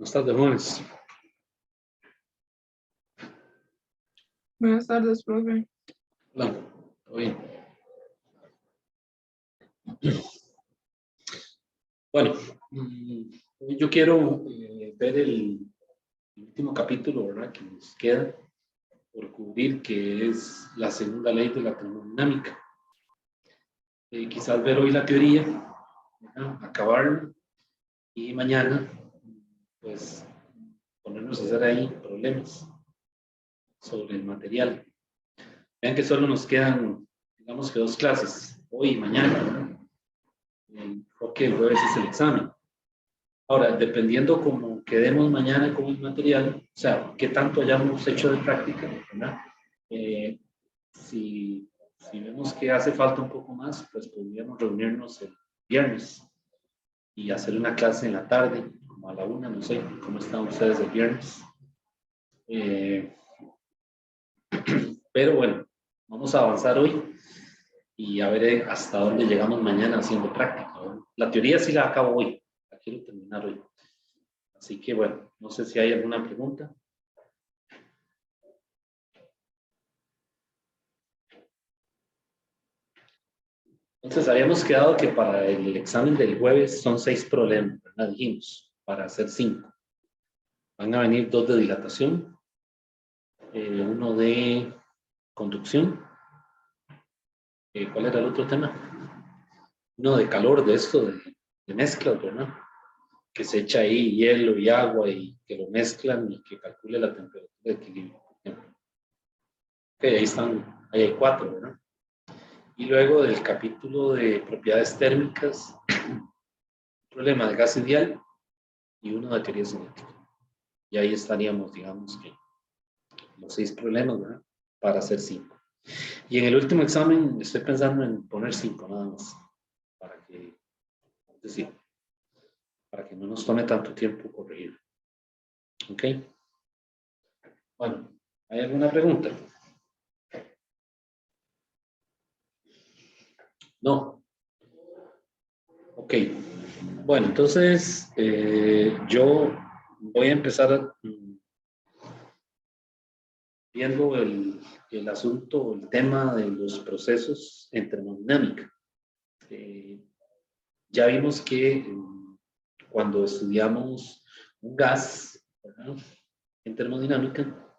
Buenas tardes, jóvenes. Buenas tardes, profe. Hola, ¿todo bien? Bueno, hoy yo quiero ver el último capítulo, ¿verdad?, que nos queda por cubrir, que es la segunda ley de la termodinámica. Quizás ver hoy la teoría, ¿verdad?, acabarla, y mañana, pues, ponernos a hacer ahí problemas sobre el material. Vean que solo nos quedan, digamos que 2 clases, hoy y mañana, ¿verdad? Porque el jueves es el examen. Ahora, dependiendo cómo quedemos mañana con el material, o sea, qué tanto hayamos hecho de práctica, ¿verdad? Si vemos que hace falta un poco más, pues podríamos reunirnos el viernes y hacer una clase en la tarde, como a la 1, no sé cómo están ustedes el viernes. Pero bueno, vamos a avanzar hoy y a ver hasta dónde llegamos mañana haciendo práctica, ¿verdad? La teoría sí la acabo hoy, la quiero terminar hoy. Así que bueno, no sé si hay alguna pregunta. Entonces habíamos quedado que para el examen del jueves son 6 problemas, ¿verdad? Dijimos, para hacer 5. Van a venir 2 de dilatación, 1 de conducción. ¿Cuál era el otro tema? 1 de calor, de esto, de mezclas, ¿verdad? Que se echa ahí hielo y agua y que lo mezclan y que calcule la temperatura de equilibrio, por ejemplo. Ok, ahí están, ahí hay 4, ¿verdad? Y luego del capítulo de propiedades térmicas, problema de gas ideal y 1 de teoría cinética. Y ahí estaríamos, digamos que los 6 problemas, ¿verdad?, para hacer 5. Y en el último examen estoy pensando en poner 5 nada más, para que, es decir, para que no nos tome tanto tiempo corregir. ¿Ok? Bueno, ¿hay alguna pregunta? No. Ok. Bueno, entonces yo voy a empezar viendo el asunto, el tema de los procesos en termodinámica. Ya vimos que cuando estudiamos un gas, ¿verdad?, en termodinámica,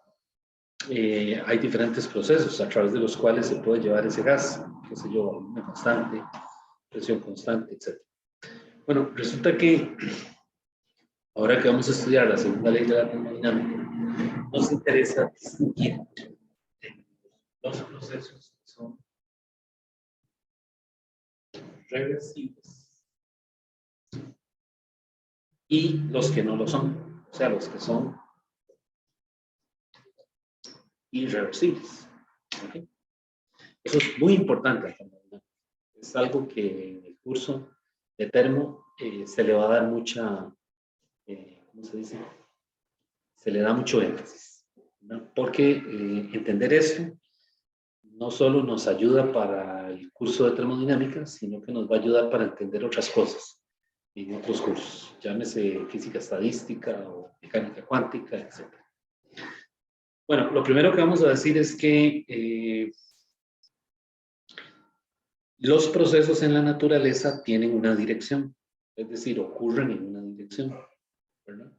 hay diferentes procesos a través de los cuales se puede llevar ese gas, qué sé yo, volumen constante, presión constante, etc. Bueno, resulta que ahora que vamos a estudiar la segunda ley de la termodinámica, nos interesa distinguir los procesos que son reversibles y los que no lo son, o sea, los que son irreversibles. ¿Okay? Eso es muy importante. Es algo que en el curso de termo se le va a dar mucha, ¿cómo se dice? Se le da mucho énfasis, ¿no? Porque entender esto no solo nos ayuda para el curso de termodinámica, sino que nos va a ayudar para entender otras cosas en otros cursos, llámese física estadística o mecánica cuántica, etc. Bueno, lo primero que vamos a decir es que los procesos en la naturaleza tienen una dirección, es decir, ocurren en una dirección, ¿verdad?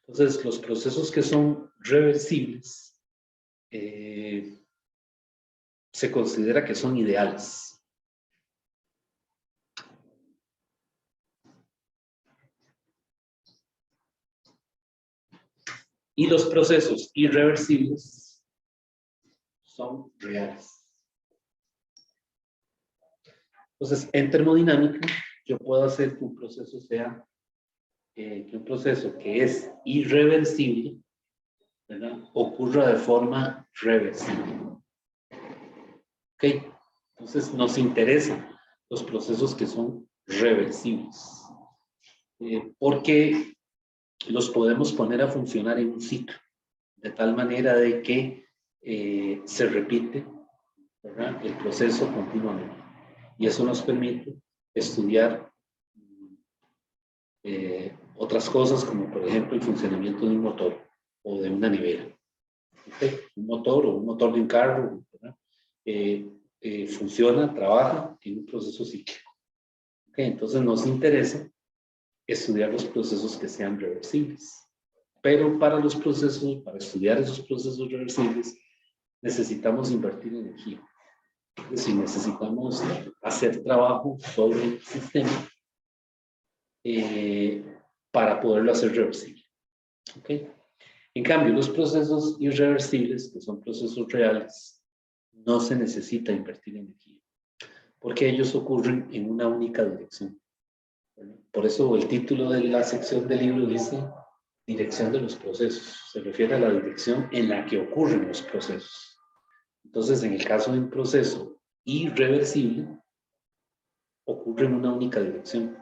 Entonces, los procesos que son reversibles se considera que son ideales. Y los procesos irreversibles son reales. Entonces, en termodinámica, yo puedo hacer que un proceso sea, que un proceso que es irreversible, ¿verdad?, ocurra de forma reversible. ¿Ok? Entonces, nos interesan los procesos que son reversibles. Porque los podemos poner a funcionar en un ciclo, de tal manera de que se repite, ¿verdad?, el proceso continuamente. Y eso nos permite estudiar Otras cosas como por ejemplo el funcionamiento de un motor o de una nevera. ¿Okay? Un motor o un motor de un carro, ¿verdad? Funciona, trabaja en un proceso cíclico. ¿Okay? Entonces nos interesa estudiar los procesos que sean reversibles. Pero para los procesos, para estudiar esos procesos reversibles, necesitamos invertir energía. Es decir, necesitamos hacer trabajo sobre el sistema para poderlo hacer reversible. ¿Okay? En cambio, los procesos irreversibles, que son procesos reales, no se necesita invertir energía, porque ellos ocurren en una única dirección. Por eso el título de la sección del libro dice dirección de los procesos. Se refiere a la dirección en la que ocurren los procesos. Entonces, en el caso de un proceso irreversible, ocurre en una única dirección.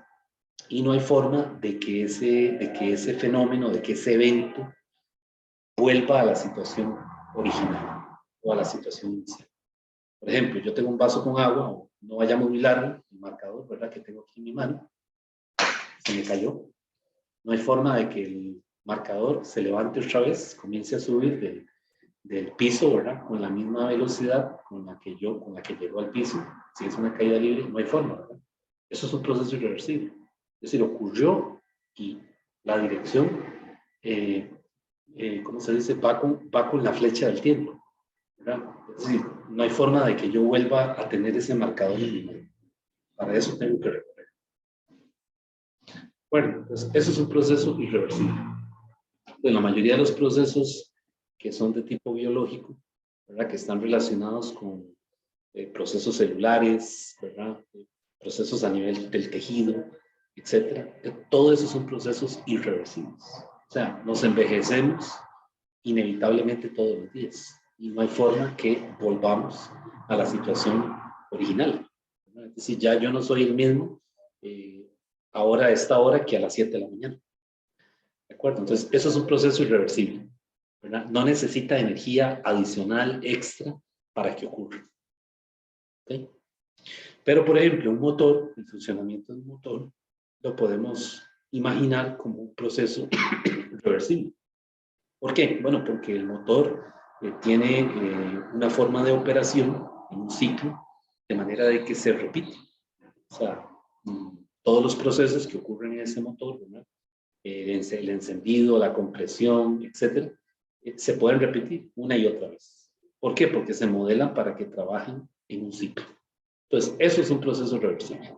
Y no hay forma de que ese fenómeno, de que ese evento vuelva a la situación original o a la situación inicial. Por ejemplo, yo tengo un vaso con agua, o no vayamos muy largo, el marcador, ¿verdad?, que tengo aquí en mi mano, se me cayó. No hay forma de que el marcador se levante otra vez, comience a subir del piso, ¿verdad?, con la misma velocidad con la que llegó al piso. Si es una caída libre, no hay forma, ¿verdad? Eso es un proceso irreversible. Es decir, ocurrió y la dirección, ¿cómo se dice? Va con la flecha del tiempo, ¿verdad? Es decir, no hay forma de que yo vuelva a tener ese marcador en mi mano. Para eso tengo que recorrer. Bueno, pues eso es un proceso irreversible. Pues la mayoría de los procesos que son de tipo biológico, ¿verdad?, que están relacionados con procesos celulares, ¿verdad?, procesos a nivel del tejido, etcétera. Todo eso son procesos irreversibles. O sea, nos envejecemos inevitablemente todos los días y no hay forma que volvamos a la situación original, ¿verdad? Es decir, ya yo no soy el mismo ahora a esta hora que a las 7 de la mañana. ¿De acuerdo? Entonces, eso es un proceso irreversible, ¿verdad? No necesita energía adicional, extra, para que ocurra. ¿Okay? Pero, por ejemplo, un motor, el funcionamiento de un motor, lo podemos imaginar como un proceso reversible. ¿Por qué? Bueno, porque el motor tiene una forma de operación en un ciclo, de manera de que se repite. O sea, todos los procesos que ocurren en ese motor, ¿verdad?, el encendido, la compresión, etcétera, se pueden repetir una y otra vez. ¿Por qué? Porque se modelan para que trabajen en un ciclo. Entonces, eso es un proceso reversible.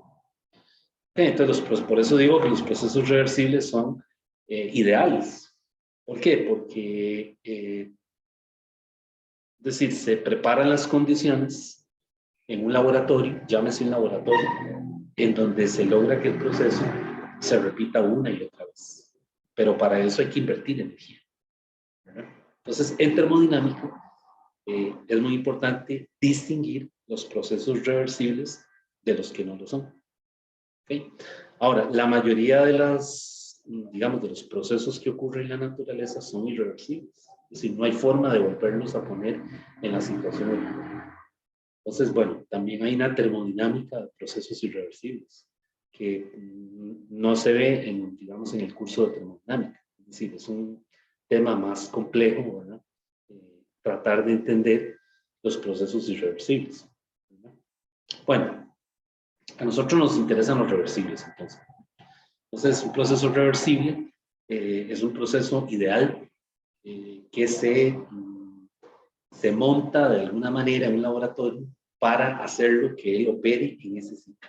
Entonces, por eso digo que los procesos reversibles son ideales. ¿Por qué? Porque, es decir, se preparan las condiciones en un laboratorio, llámese un laboratorio, en donde se logra que el proceso se repita una y otra vez. Pero para eso hay que invertir energía, ¿verdad? Entonces, en termodinámica es muy importante distinguir los procesos reversibles de los que no lo son. ¿Okay? Ahora, la mayoría de digamos, de los procesos que ocurren en la naturaleza son irreversibles. Es decir, no hay forma de volvernos a poner en la situación original. Entonces, bueno, también hay una termodinámica de procesos irreversibles que no se ve, digamos, en el curso de termodinámica. Es decir, es un tema más complejo, ¿verdad? Tratar de entender los procesos irreversibles, ¿verdad? Bueno, a nosotros nos interesan los reversibles, entonces. Entonces, un proceso reversible es un proceso ideal que se monta de alguna manera en un laboratorio para hacerlo que él opere en ese ciclo.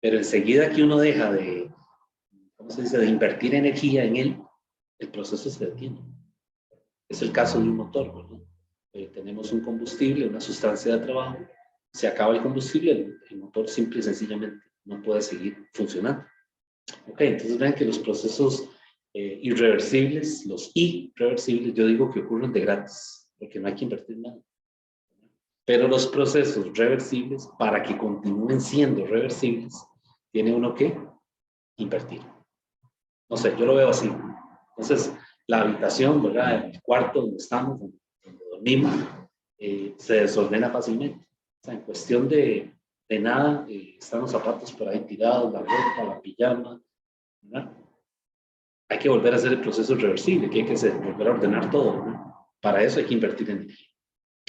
Pero enseguida que uno deja ¿cómo se dice?, de invertir energía en él, el proceso se detiene. Es el caso de un motor, ¿verdad? Tenemos un combustible, una sustancia de trabajo, se acaba el combustible, el motor simple y sencillamente no puede seguir funcionando. Ok, entonces vean que los procesos irreversibles, los irreversibles, yo digo que ocurren de gratis, porque no hay que invertir nada. Pero los procesos reversibles, para que continúen siendo reversibles, tiene uno que invertir. No sé, yo lo veo así. Entonces, la habitación, ¿verdad?, el cuarto donde estamos, donde dormimos, se desordena fácilmente. O sea, en cuestión de nada, están los zapatos por ahí tirados, la ropa, la pijama, ¿verdad? hay que volver a hacer el proceso reversible, que hay que hacer, volver a ordenar todo, ¿no? Para eso hay que invertir energía.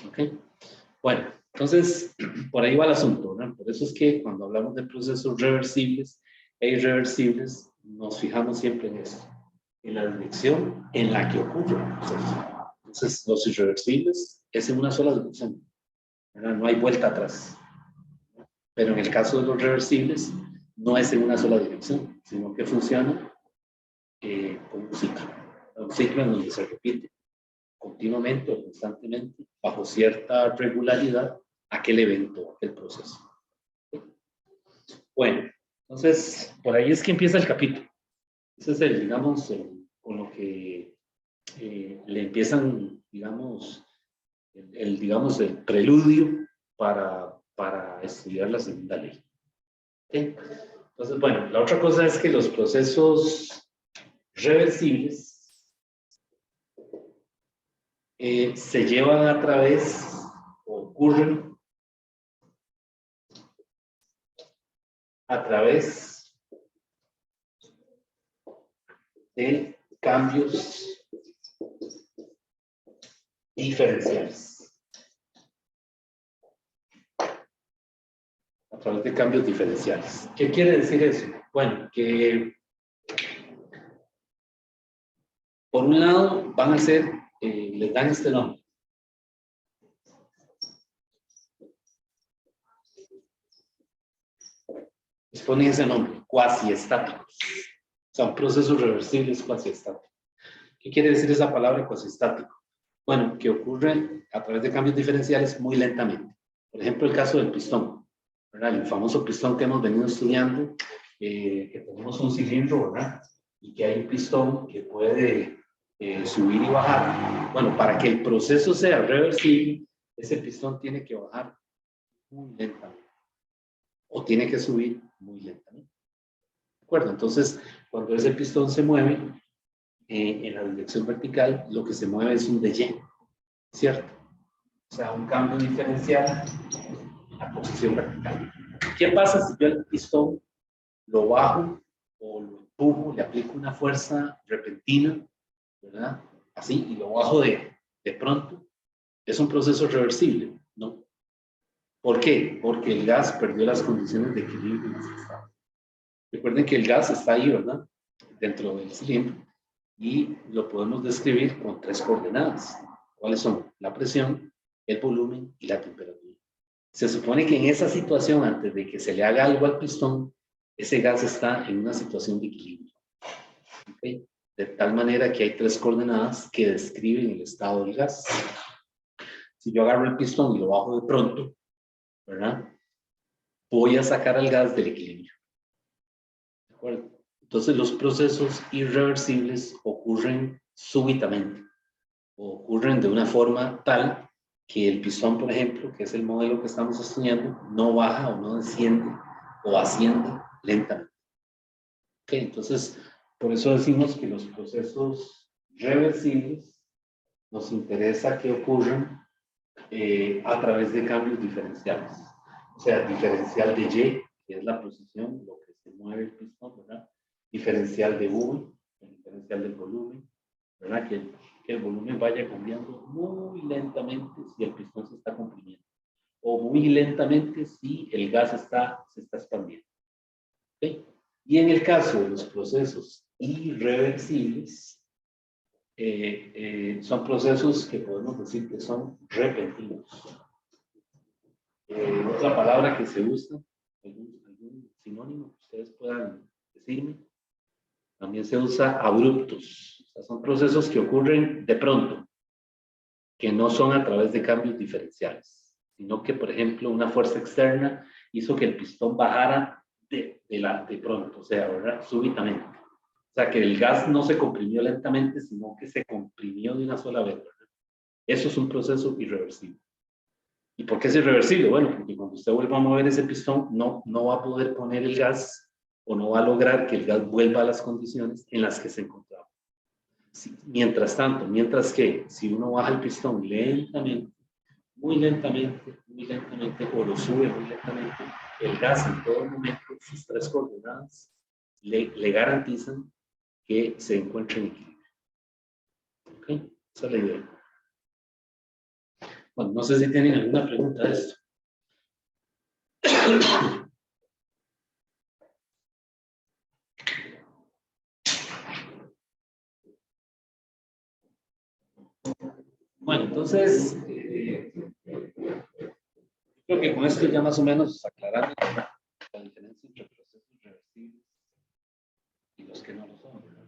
¿Ok? Bueno, entonces, por ahí va el asunto, ¿no? Por eso es que cuando hablamos de procesos reversibles e irreversibles, nos fijamos siempre en eso, en la dirección en la que ocurre el proceso. Entonces, los irreversibles es en una sola dirección, ¿verdad? No hay vuelta atrás. Pero en el caso de los reversibles, no es en una sola dirección, sino que funciona como un ciclo en donde se repite continuamente o constantemente, bajo cierta regularidad, aquel evento, aquel proceso. Bueno, entonces, por ahí es que empieza el capítulo. Ese es el, digamos, con lo que le empiezan, digamos, digamos, el preludio para estudiar la segunda ley. ¿Okay? Entonces, bueno, la otra cosa es que los procesos reversibles se llevan a través o ocurren a través de cambios diferenciales. A través de cambios diferenciales. ¿Qué quiere decir eso? Bueno, que por un lado van a ser, les dan este nombre. Les ponen ese nombre, cuasiestáticos. Son procesos reversibles cuasiestáticos. ¿Qué quiere decir esa palabra cuasiestático? Bueno, que ocurre a través de cambios diferenciales muy lentamente. Por ejemplo, el caso del pistón, ¿verdad? El famoso pistón que hemos venido estudiando, que tenemos un cilindro, ¿verdad? Y que hay un pistón que puede subir y bajar. Bueno, para que el proceso sea reversible, ese pistón tiene que bajar muy lentamente o tiene que subir muy lentamente. ¿De acuerdo? Entonces, cuando ese pistón se mueve en la dirección vertical, lo que se mueve es un de-Y, ¿cierto? O sea, un cambio diferencial en la posición vertical. ¿Qué pasa si yo el pistón lo bajo o lo empujo, le aplico una fuerza repentina, ¿verdad? Así, y lo bajo de pronto? ¿Es un proceso reversible? No. ¿Por qué? Porque el gas perdió las condiciones de equilibrio en las que estaba. Recuerden que el gas está ahí, ¿verdad? Dentro del cilindro. Y lo podemos describir con 3 coordenadas. ¿Cuáles son? La presión, el volumen y la temperatura. Se supone que en esa situación, antes de que se le haga algo al pistón, ese gas está en una situación de equilibrio. ¿Okay? De tal manera que hay 3 coordenadas que describen el estado del gas. Si yo agarro el pistón y lo bajo de pronto, ¿verdad? Voy a sacar al gas del equilibrio. ¿De acuerdo? Entonces los procesos irreversibles ocurren súbitamente o ocurren de una forma tal que el pistón, por ejemplo, que es el modelo que estamos estudiando, no baja o no desciende o asciende lentamente. Okay, entonces, por eso decimos que los procesos reversibles nos interesa que ocurran a través de cambios diferenciales. O sea, diferencial de Y, que es la posición, lo que se mueve el pistón, ¿verdad? Diferencial de V, el diferencial del volumen, ¿verdad? Que el volumen vaya cambiando muy lentamente si el pistón se está comprimiendo. O muy lentamente si el gas se está expandiendo. ¿Okay? Y en el caso de los procesos irreversibles, son procesos que podemos decir que son repentinos. Otra palabra que se usa, algún sinónimo que ustedes puedan decirme, también se usa abruptos. O sea, son procesos que ocurren de pronto, que no son a través de cambios diferenciales, sino que, por ejemplo, una fuerza externa hizo que el pistón bajara de pronto, o sea, ¿verdad? Súbitamente. O sea, que el gas no se comprimió lentamente, sino que se comprimió de una sola vez, ¿verdad? Eso es un proceso irreversible. ¿Y por qué es irreversible? Bueno, porque cuando usted vuelva a mover ese pistón, no va a poder poner el gas o no va a lograr que el gas vuelva a las condiciones en las que se encontraba. Mientras tanto, mientras que si uno baja el pistón lentamente, muy lentamente, o lo sube muy lentamente, el gas en todo momento, sus 3 coordenadas, le garantizan que se encuentre en equilibrio. ¿Ok? Esa es la idea. Bueno, no sé si tienen alguna pregunta de esto. Bueno, entonces, creo que con esto ya más o menos aclaramos la diferencia entre procesos reversibles y los que no lo son, ¿verdad?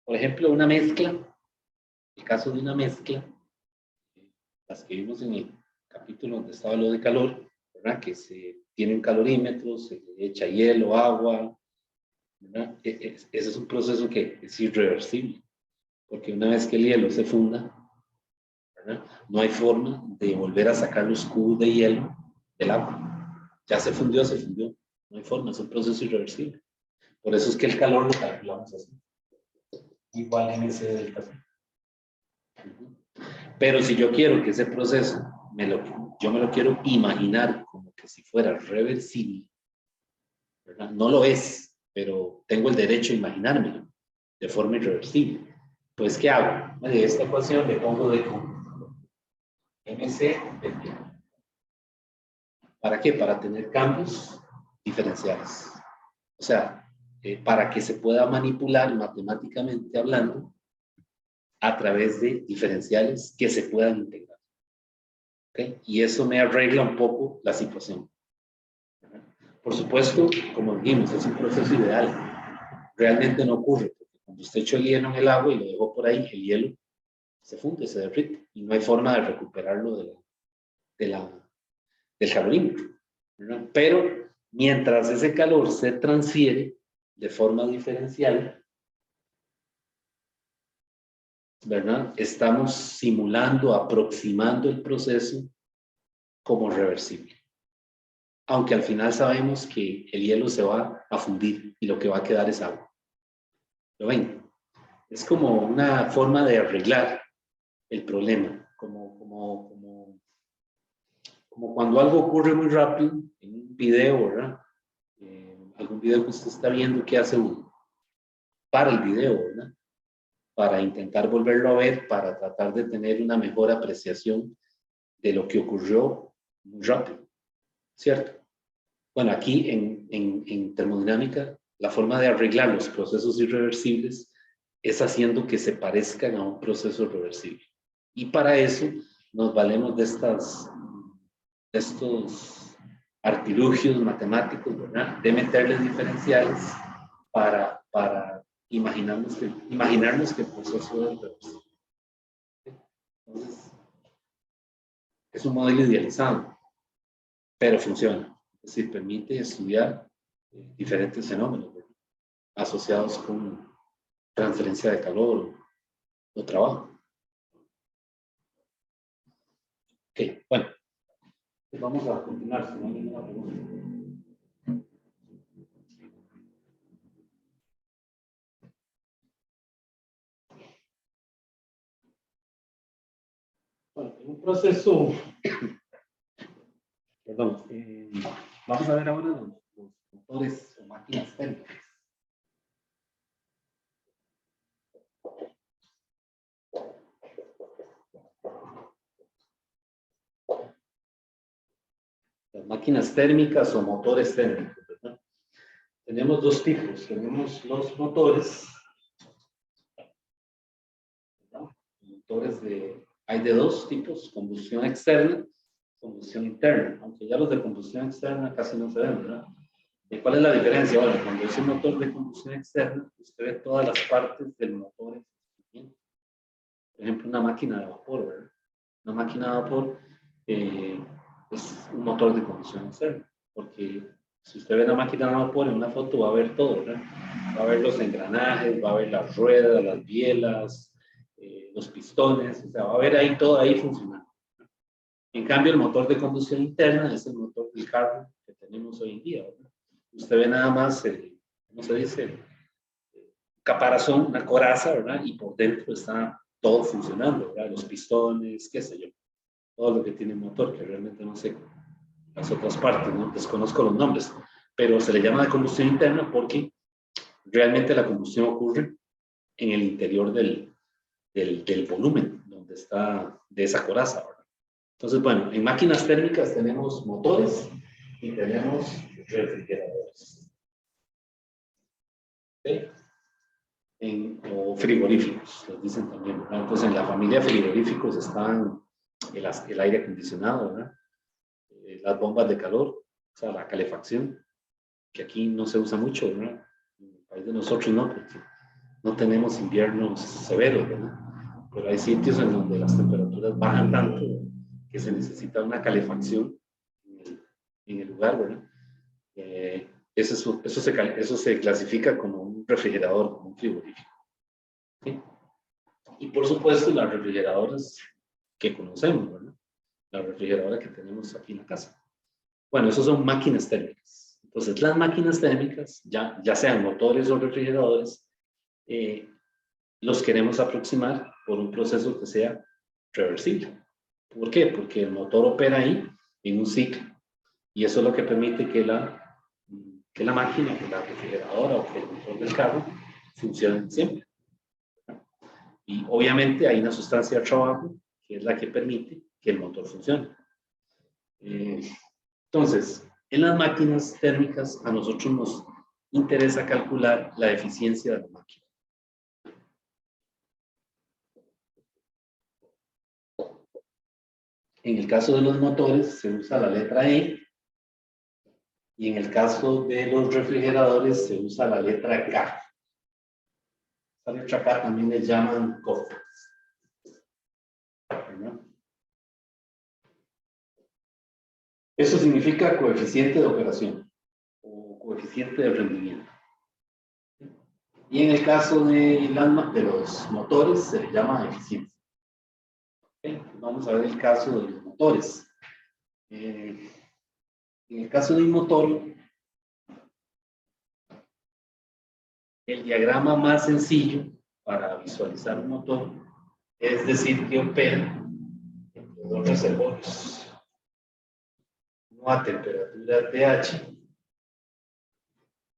Por ejemplo, una mezcla, el caso de una mezcla, las que vimos en el capítulo donde estaba lo de calor, ¿verdad? Que se tiene un calorímetro, se le echa hielo, agua, ¿verdad? Ese es un proceso que es irreversible, porque una vez que el hielo se funda, ¿verdad? No hay forma de volver a sacar los cubos de hielo del agua. Ya se fundió, no hay forma, es un proceso irreversible. Por eso es que el calor lo calculamos así. Igual en ese delta C. Pero si yo quiero que ese proceso, yo me lo quiero imaginar como que si fuera reversible, ¿verdad? No lo es, pero tengo el derecho a imaginármelo de forma irreversible. Pues, ¿qué hago? De esta ecuación le pongo de MC. ¿Para qué? Para tener cambios diferenciales. O sea, para que se pueda manipular matemáticamente hablando a través de diferenciales que se puedan integrar. ¿Okay? Y eso me arregla un poco la situación. Por supuesto, como dijimos, es un proceso ideal. Realmente no ocurre, porque cuando usted echó el hielo en el agua y lo dejó por ahí, el hielo se funde, se derrite, y no hay forma de recuperarlo del calorímetro, ¿verdad? Pero mientras ese calor se transfiere de forma diferencial, ¿verdad? Estamos simulando, aproximando el proceso como reversible. Aunque al final sabemos que el hielo se va a fundir y lo que va a quedar es agua. ¿Lo ven? Es como una forma de arreglar el problema, como cuando algo ocurre muy rápido en un video, ¿verdad? Algún video que usted está viendo, ¿qué hace uno? Para el video, ¿verdad? Para intentar volverlo a ver, para tratar de tener una mejor apreciación de lo que ocurrió muy rápido, ¿cierto? Bueno, aquí en termodinámica, la forma de arreglar los procesos irreversibles es haciendo que se parezcan a un proceso reversible. Y para eso nos valemos de estos artilugios matemáticos, ¿verdad? De meterles diferenciales para imaginarnos que el proceso es reversible. Entonces, es un modelo idealizado, pero funciona. Es decir, permite estudiar diferentes fenómenos, ¿verdad? Asociados con transferencia de calor o trabajo. Ok, bueno, pues vamos a continuar, si no hay ninguna pregunta. Bueno, en un proceso, perdón, vamos a ver ahora los motores o máquinas térmicas. Las máquinas térmicas o motores térmicos, ¿verdad? Tenemos dos tipos. Tenemos los motores, ¿verdad? Hay de dos tipos: combustión externa, combustión interna, aunque ya los de combustión externa casi no se ven, ¿verdad? ¿Y cuál es la diferencia? Bueno, cuando es un motor de combustión externa, usted ve todas las partes del motor en funcionamiento. Por ejemplo, una máquina de vapor, ¿verdad? Una máquina de vapor es un motor de combustión externa, porque si usted ve una máquina de vapor en una foto va a ver todo, ¿verdad? Va a ver los engranajes, va a ver las ruedas, las bielas, los pistones, o sea, va a ver ahí todo ahí funcionando. En cambio, el motor de combustión interna es el motor del carro que tenemos hoy en día, ¿verdad? Usted ve nada más, ¿cómo se dice? Caparazón, una coraza, ¿verdad? Y por dentro está todo funcionando, ¿verdad? Los pistones, qué sé yo, todo lo que tiene motor, que realmente no sé las otras partes, ¿no? Desconozco los nombres, pero se le llama de combustión interna porque realmente la combustión ocurre en el interior del volumen donde está de esa coraza, ¿verdad? Entonces, bueno, en máquinas térmicas tenemos motores y tenemos refrigeradores. ¿Okay? O frigoríficos, les dicen también, ¿verdad? Entonces, en la familia de frigoríficos están el aire acondicionado, ¿verdad? Las bombas de calor, o sea, la calefacción, que aquí no se usa mucho, ¿verdad? En el país de nosotros no, porque no tenemos inviernos severos, ¿verdad? Pero hay sitios en donde las temperaturas bajan tanto que se necesita una calefacción en el lugar, ¿verdad? Eso se clasifica como un refrigerador, como un frigorífico. ¿Sí? Y por supuesto, las refrigeradoras que conocemos, ¿verdad? La refrigeradora que tenemos aquí en la casa. Bueno, esos son máquinas térmicas. Entonces, las máquinas térmicas, ya sean motores o refrigeradores, los queremos aproximar por un proceso que sea reversible. ¿Por qué? Porque el motor opera ahí en un ciclo y eso es lo que permite que la máquina, que la refrigeradora o que el motor del carro funcionen siempre. Y obviamente hay una sustancia de trabajo que es la que permite que el motor funcione. Entonces, en las máquinas térmicas a nosotros nos interesa calcular la eficiencia de la máquina. En el caso de los motores se usa la letra E y en el caso de los refrigeradores se usa la letra K. La letra K también le llaman COF. Eso significa coeficiente de operación o coeficiente de rendimiento. Y en el caso de los motores se le llama eficiencia. ¿Okay? Vamos a ver el caso de los motores. En el caso de un motor, el diagrama más sencillo para visualizar un motor es decir que opera entre dos reservorios. Uno a temperatura TH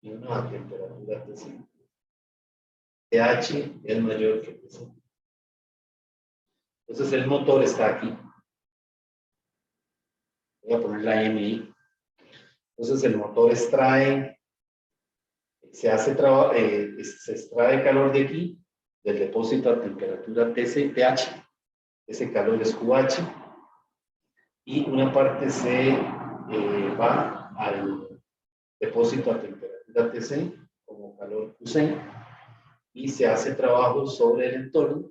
y uno a temperatura TC. TH es mayor que TC. Entonces el motor está aquí. Voy a poner la M ahí. Entonces el motor extrae, se extrae calor de aquí, del depósito a temperatura TH. Ese calor es QH. Y una parte se va al depósito a temperatura TC como calor QC y se hace trabajo sobre el entorno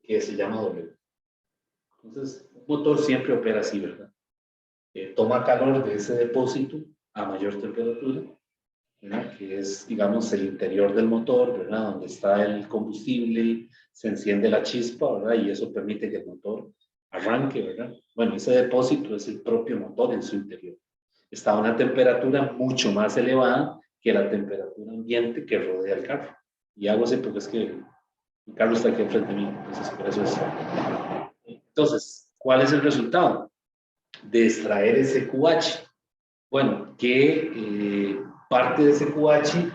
que se llama W. Entonces, un motor siempre opera así, ¿verdad? Toma calor de ese depósito a mayor temperatura, ¿verdad? Que es, digamos, el interior del motor, ¿verdad? Donde está el combustible, se enciende la chispa, ¿verdad? Y eso permite que el motor arranque, ¿verdad? Bueno, ese depósito es el propio motor en su interior. Está a una temperatura mucho más elevada que la temperatura ambiente que rodea el carro. Y hago así porque es que el carro está aquí enfrente de mí, entonces por eso es. Entonces, ¿cuál es el resultado? De extraer ese QH. Bueno, que parte de ese QH,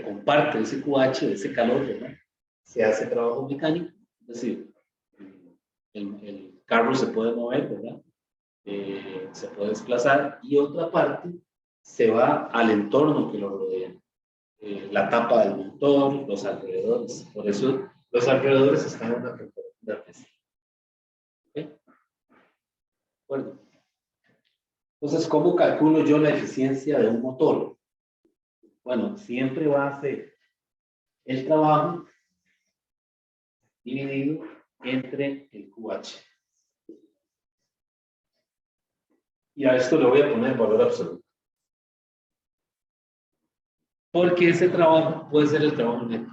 con parte de ese QH, de ese calor, ¿verdad? Se hace trabajo mecánico, es decir, el carro se puede mover, ¿verdad? Se puede desplazar y otra parte se va al entorno que lo rodea. La tapa del motor, los alrededores. Por eso los alrededores están en una temperatura especial. ¿Okay? Bueno. Entonces, ¿cómo calculo yo la eficiencia de un motor? Bueno, siempre va a ser el trabajo dividido entre el QH. Y a esto le voy a poner valor absoluto. Porque ese trabajo puede ser el trabajo neto.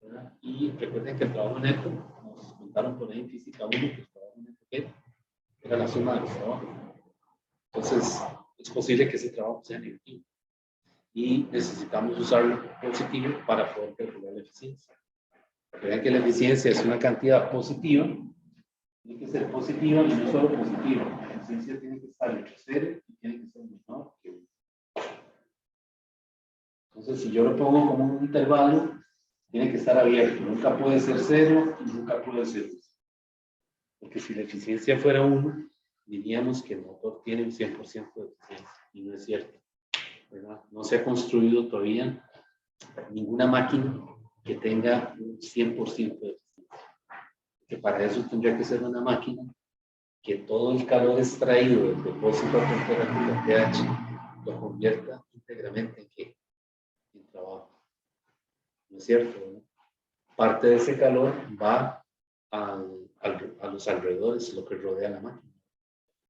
¿Verdad? Y recuerden que el trabajo neto, nos contaron por ahí en física 1, que el trabajo neto era la suma de los trabajos. Entonces, es posible que ese trabajo sea negativo. Y necesitamos usarlo positivo para poder calcular la eficiencia. Vean que la eficiencia es una cantidad positiva, tiene que ser positiva y no solo positiva. La eficiencia tiene que estar entre 0 y tiene que ser menor que 1. Entonces, si yo lo pongo como un intervalo, tiene que estar abierto. Nunca puede ser 0 y nunca puede ser 1. Porque si la eficiencia fuera 1, diríamos que el motor tiene un 100% de eficiencia. Y no es cierto, ¿verdad? No se ha construido todavía ninguna máquina que tenga un 100% de eficiencia. Que para eso tendría que ser una máquina que todo el calor extraído del depósito a temperatura pH lo convierta íntegramente en ¿qué? En trabajo. ¿No es cierto? ¿No? Parte de ese calor va a los alrededores, lo que rodea la máquina.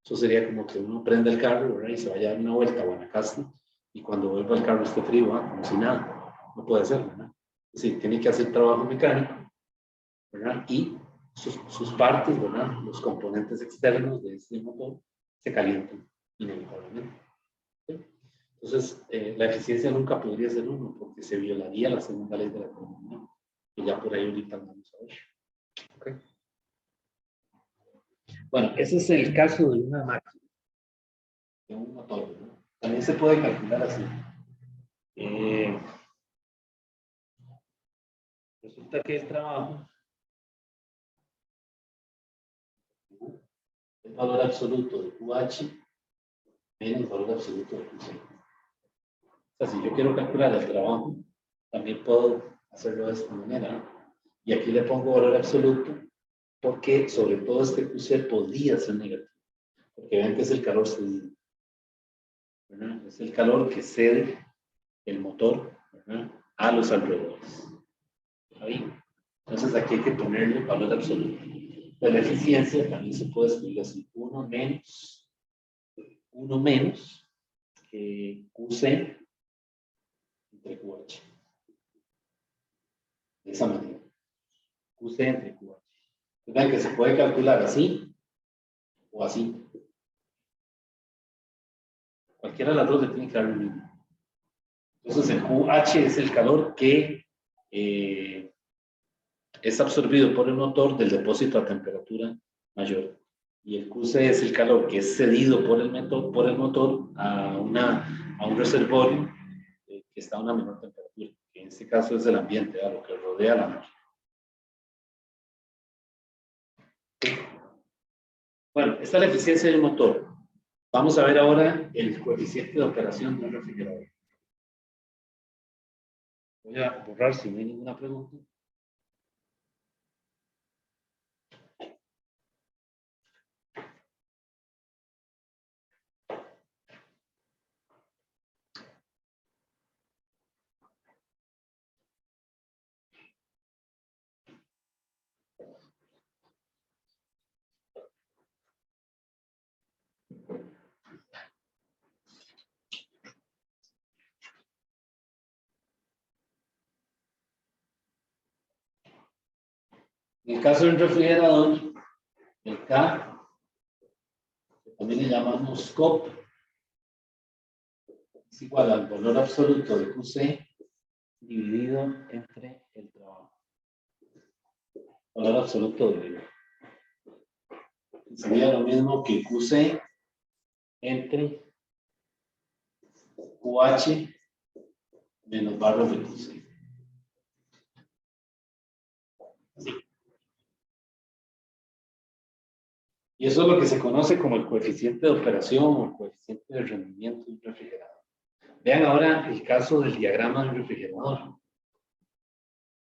Eso sería como que uno prenda el carro, ¿verdad? Y se vaya a dar una vuelta a Guanacaste y cuando vuelva el carro esté frío, ¿verdad? Como si nada. No puede ser, ¿verdad? Es decir, tiene que hacer trabajo mecánico, ¿verdad? Y sus partes, ¿verdad? Los componentes externos de este motor se calientan inevitablemente. ¿Sí? Entonces, la eficiencia nunca podría ser 1 porque se violaría la segunda ley de la termodinámica, que ya por ahí ahorita vamos a ver. ¿Okay? Bueno, ese es el caso de una máquina, de un motor, ¿no? También se puede calcular así. Resulta que el trabajo, el valor absoluto de QH menos el valor absoluto de QC. O sea, si yo quiero calcular el trabajo, también puedo hacerlo de esta manera. Y aquí le pongo valor absoluto porque sobre todo este QC podría ser negativo. Porque ven que es el calor cedido. ¿Verdad? Es el calor que cede el motor, ¿verdad?, a los alrededores. Ahí. Entonces aquí hay que ponerle valor absoluto. De la eficiencia también se puede escribir así: 1 menos que QC entre QH. De esa manera. QC entre QH. Vean que se puede calcular así o así. Cualquiera de las dos le tiene que dar lo mismo. Entonces el QH es el calor que es absorbido por el motor del depósito a temperatura mayor. Y el QC es el calor que es cedido por el motor a un reservorio que está a una menor temperatura, que en este caso es el ambiente, a lo que rodea la máquina. Bueno, esta es la eficiencia del motor. Vamos a ver ahora el coeficiente de operación de un refrigerador. Voy a borrar si no hay ninguna pregunta. En el caso de un refrigerador, el K, que también le llamamos COP, es igual al valor absoluto de QC dividido entre el trabajo. Valor absoluto de sería lo mismo que QC entre QH menos barras de QC. Así. Y eso es lo que se conoce como el coeficiente de operación o el coeficiente de rendimiento de un refrigerador. Vean ahora el caso del diagrama del refrigerador.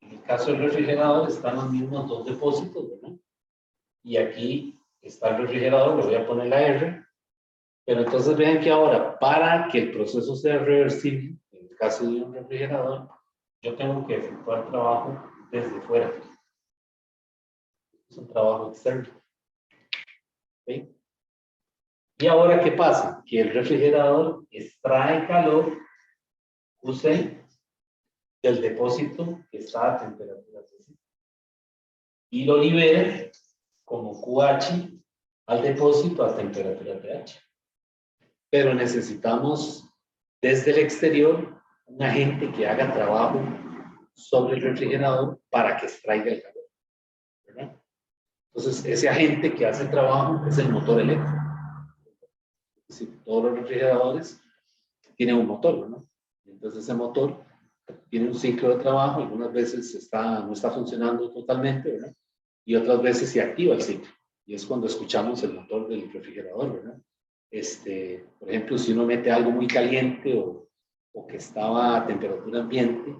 En el caso del refrigerador están los mismos dos depósitos, ¿verdad? Y aquí está el refrigerador, le voy a poner la R. Pero entonces vean que ahora, para que el proceso sea reversible, en el caso de un refrigerador, yo tengo que efectuar trabajo desde fuera. Es un trabajo externo. ¿Sí? Y ahora, ¿qué pasa? Que el refrigerador extrae calor QC del depósito que está a temperatura C y lo libera como QH al depósito a temperatura pH. Pero necesitamos desde el exterior un agente que haga trabajo sobre el refrigerador para que extraiga el calor, ¿verdad? Entonces, ese agente que hace el trabajo es el motor eléctrico. Es decir, todos los refrigeradores tienen un motor, ¿no? El Entonces ese motor tiene un ciclo de trabajo, algunas veces no está funcionando totalmente, ¿verdad? Y otras veces se activa el ciclo. Y es cuando escuchamos el motor del refrigerador, ¿verdad? Por ejemplo, si uno mete algo muy caliente o que estaba a temperatura ambiente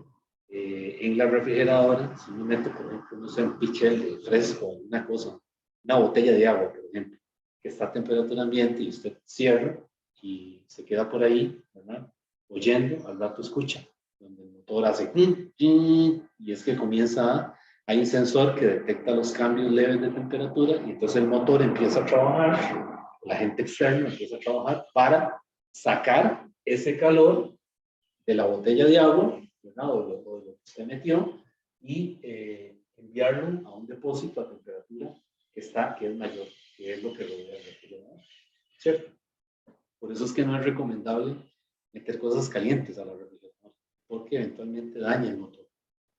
en la refrigeradora, si uno mete, por ejemplo, no sé, un pichel de fresco, una cosa, una botella de agua, por ejemplo, que está a temperatura ambiente y usted cierra y se queda por ahí, ¿verdad? Oyendo, al rato escucha, donde el motor hace y es que hay un sensor que detecta los cambios leves de temperatura y entonces el motor empieza a trabajar, la gente externa empieza a trabajar para sacar ese calor de la botella de agua, ¿verdad? O de lo que usted metió y enviarlo a un depósito a temperatura que es mayor, que es lo que rodea el refrigerador, ¿cierto? Por eso es que no es recomendable meter cosas calientes a la refrigeración, porque eventualmente daña el motor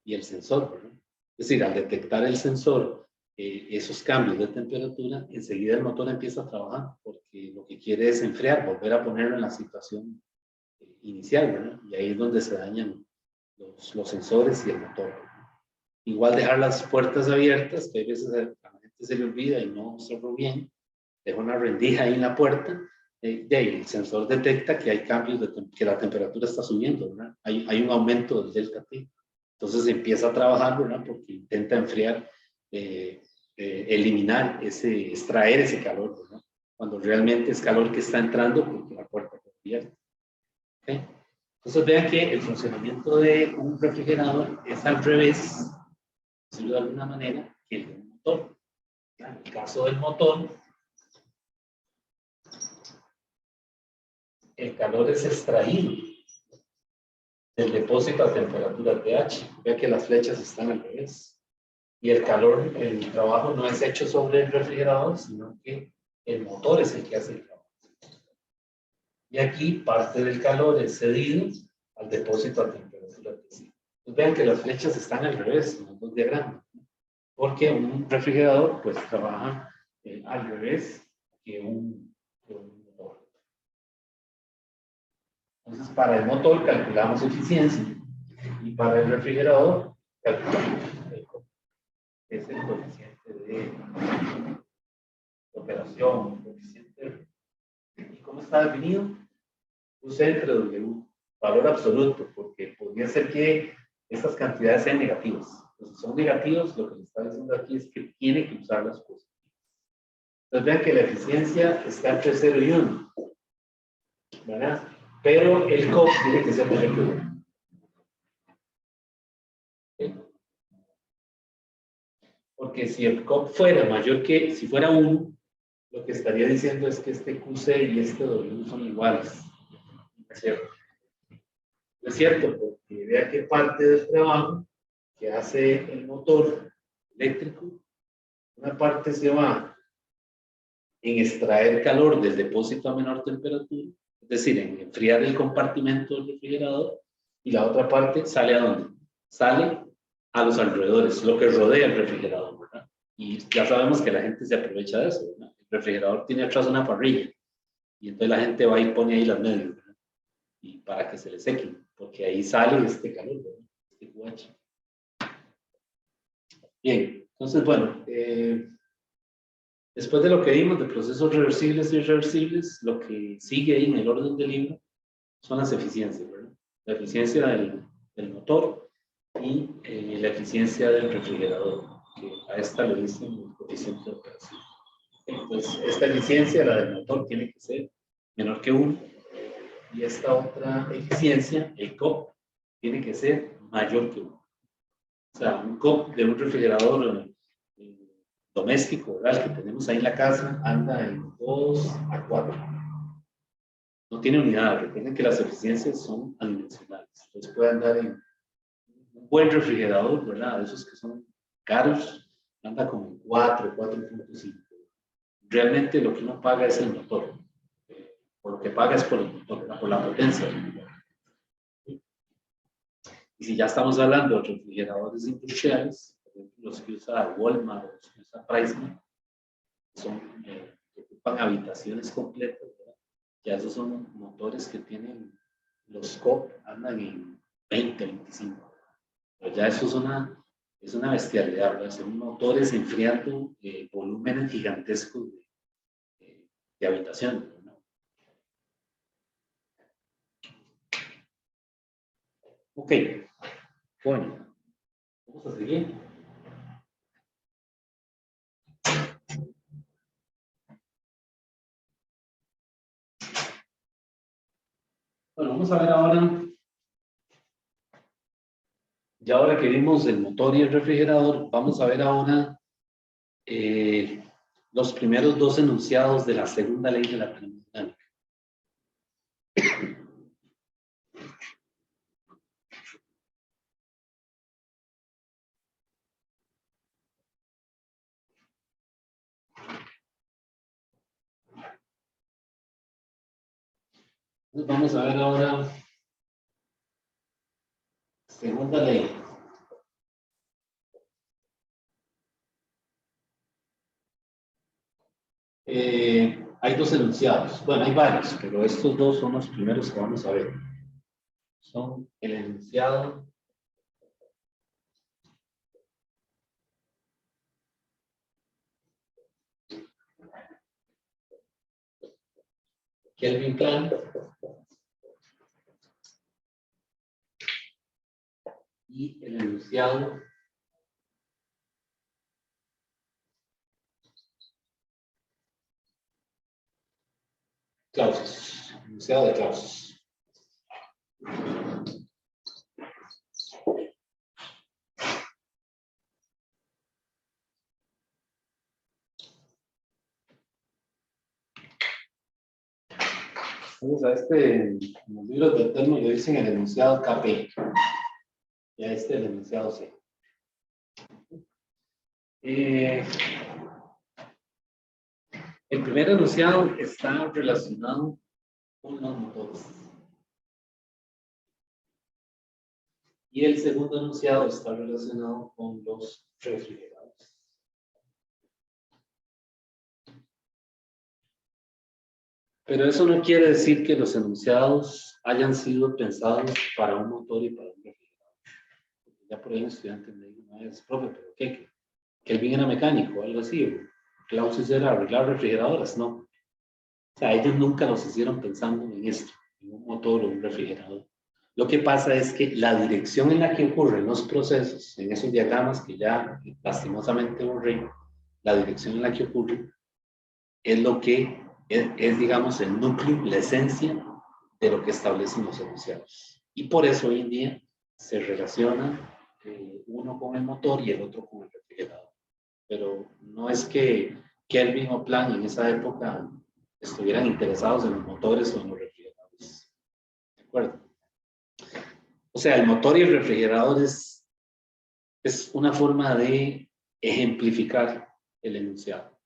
y el sensor, ¿verdad? Es decir, al detectar el sensor esos cambios de temperatura, enseguida el motor empieza a trabajar, porque lo que quiere es enfriar, volver a ponerlo en la situación inicial, ¿verdad? Y ahí es donde se dañan los sensores y el motor. Igual dejar las puertas abiertas, que a veces a la gente se le olvida y no cerró bien, deja una rendija ahí en la puerta, el sensor detecta que hay cambios, que la temperatura está subiendo, ¿verdad? Hay un aumento del delta T. Entonces empieza a trabajar, ¿verdad? Porque intenta enfriar, eliminar extraer ese calor, ¿verdad? Cuando realmente es calor que está entrando porque la puerta está abierta. ¿Okay? Entonces vean que el funcionamiento de un refrigerador es al revés, por decirlo de alguna manera, que el de un motor. En el caso del motor, el calor es extraído del depósito a temperatura pH. Vean que las flechas están al revés. Y el calor, el trabajo no es hecho sobre el refrigerador, sino que el motor es el que hace el trabajo. Y aquí parte del calor es cedido al depósito a temperatura pH. Entonces vean que las flechas están al revés en los dos diagramas, porque un refrigerador pues trabaja al revés que un motor. Entonces para el motor calculamos eficiencia y para el refrigerador calculamos es el coeficiente de operación, coeficiente. ¿Y cómo está definido? U entre W, valor absoluto, porque podría ser que estas cantidades sean negativas. Entonces, si son negativos, lo que le está diciendo aquí es que tiene que usar las cosas. Entonces vean que la eficiencia está entre 0 y 1, ¿verdad? Pero el COP tiene que ser mayor que 1. ¿Okay? Porque si el COP fuera mayor que, si fuera 1, lo que estaría diciendo es que este QC y este W son iguales. ¿Es cierto? Es cierto, porque vea que parte del trabajo que hace el motor eléctrico, una parte se va en extraer calor del depósito a menor temperatura, es decir, en enfriar el compartimento del refrigerador, y la otra parte sale ¿a dónde? Sale a los alrededores, lo que rodea el refrigerador, ¿verdad? Y ya sabemos que la gente se aprovecha de eso, ¿verdad? El refrigerador tiene atrás una parrilla, y entonces la gente va y pone ahí las medias, ¿verdad? Y para que se le sequen, porque ahí sale este calor, ¿verdad? Este QH. Bien, entonces, bueno, después de lo que vimos de procesos reversibles y irreversibles, lo que sigue ahí en el orden del libro son las eficiencias, ¿verdad? La eficiencia del motor y la eficiencia del refrigerador, que a esta le dicen el coeficiente de operación. Entonces, esta eficiencia, la del motor, tiene que ser menor que 1, y esta otra eficiencia, el COP, tiene que ser mayor que 1. O sea, un COP de un refrigerador doméstico, ¿verdad? El que tenemos ahí en la casa, anda en 2 a 4. No tiene unidad. Recuerden que las eficiencias son adimensionales. Entonces puede andar en un buen refrigerador, ¿verdad? De esos que son caros, anda como en 4, 4.5. Realmente lo que uno paga es el motor. Por lo que paga es por el motor, ¿verdad? Por la potencia del motor. Y si ya estamos hablando de refrigeradores industriales, por ejemplo, los que usa Walmart o los que usa Pricemart, son, que ocupan habitaciones completas, ¿verdad? Ya esos son motores que tienen Los COP andan en 20, 25. Pero ya eso es una bestialidad, ¿verdad? Son motores enfriando volúmenes gigantescos de habitaciones, ¿no? Ok, bueno, vamos a seguir. Bueno, vamos a ver ahora, ya ahora que vimos el motor y el refrigerador, vamos a ver ahora los primeros dos enunciados de la segunda ley de la termodinámica. Entonces vamos a ver ahora segunda ley. Hay dos enunciados. Bueno, hay varios, pero estos dos son los primeros que vamos a ver. Son el enunciado Kelvin-Planck y el enunciado Clausius. Enunciado de Clausius. Entonces a en los libros de Telmo le dicen el enunciado KP y a el enunciado C. El primer enunciado está relacionado con los motores. Y el segundo enunciado está relacionado con los refrigeradores. Pero eso no quiere decir que los enunciados hayan sido pensados para un motor y para un refrigerador. Ya por ahí un estudiante me dijo, no es profe, pero ¿qué? Kelvin era mecánico o algo así, o Clausius era arreglar refrigeradoras, no. O sea, ellos nunca los hicieron pensando en esto, en un motor o un refrigerador. Lo que pasa es que la dirección en la que ocurren los procesos, en esos diagramas que ya lastimosamente borré, la dirección en la que ocurre es lo que digamos, el núcleo, la esencia de lo que establecen los enunciados. Y por eso hoy en día se relaciona uno con el motor y el otro con el refrigerador. Pero no es que Kelvin o Planck en esa época estuvieran interesados en los motores o en los refrigeradores. ¿De acuerdo? O sea, el motor y el refrigerador es una forma de ejemplificar el enunciado,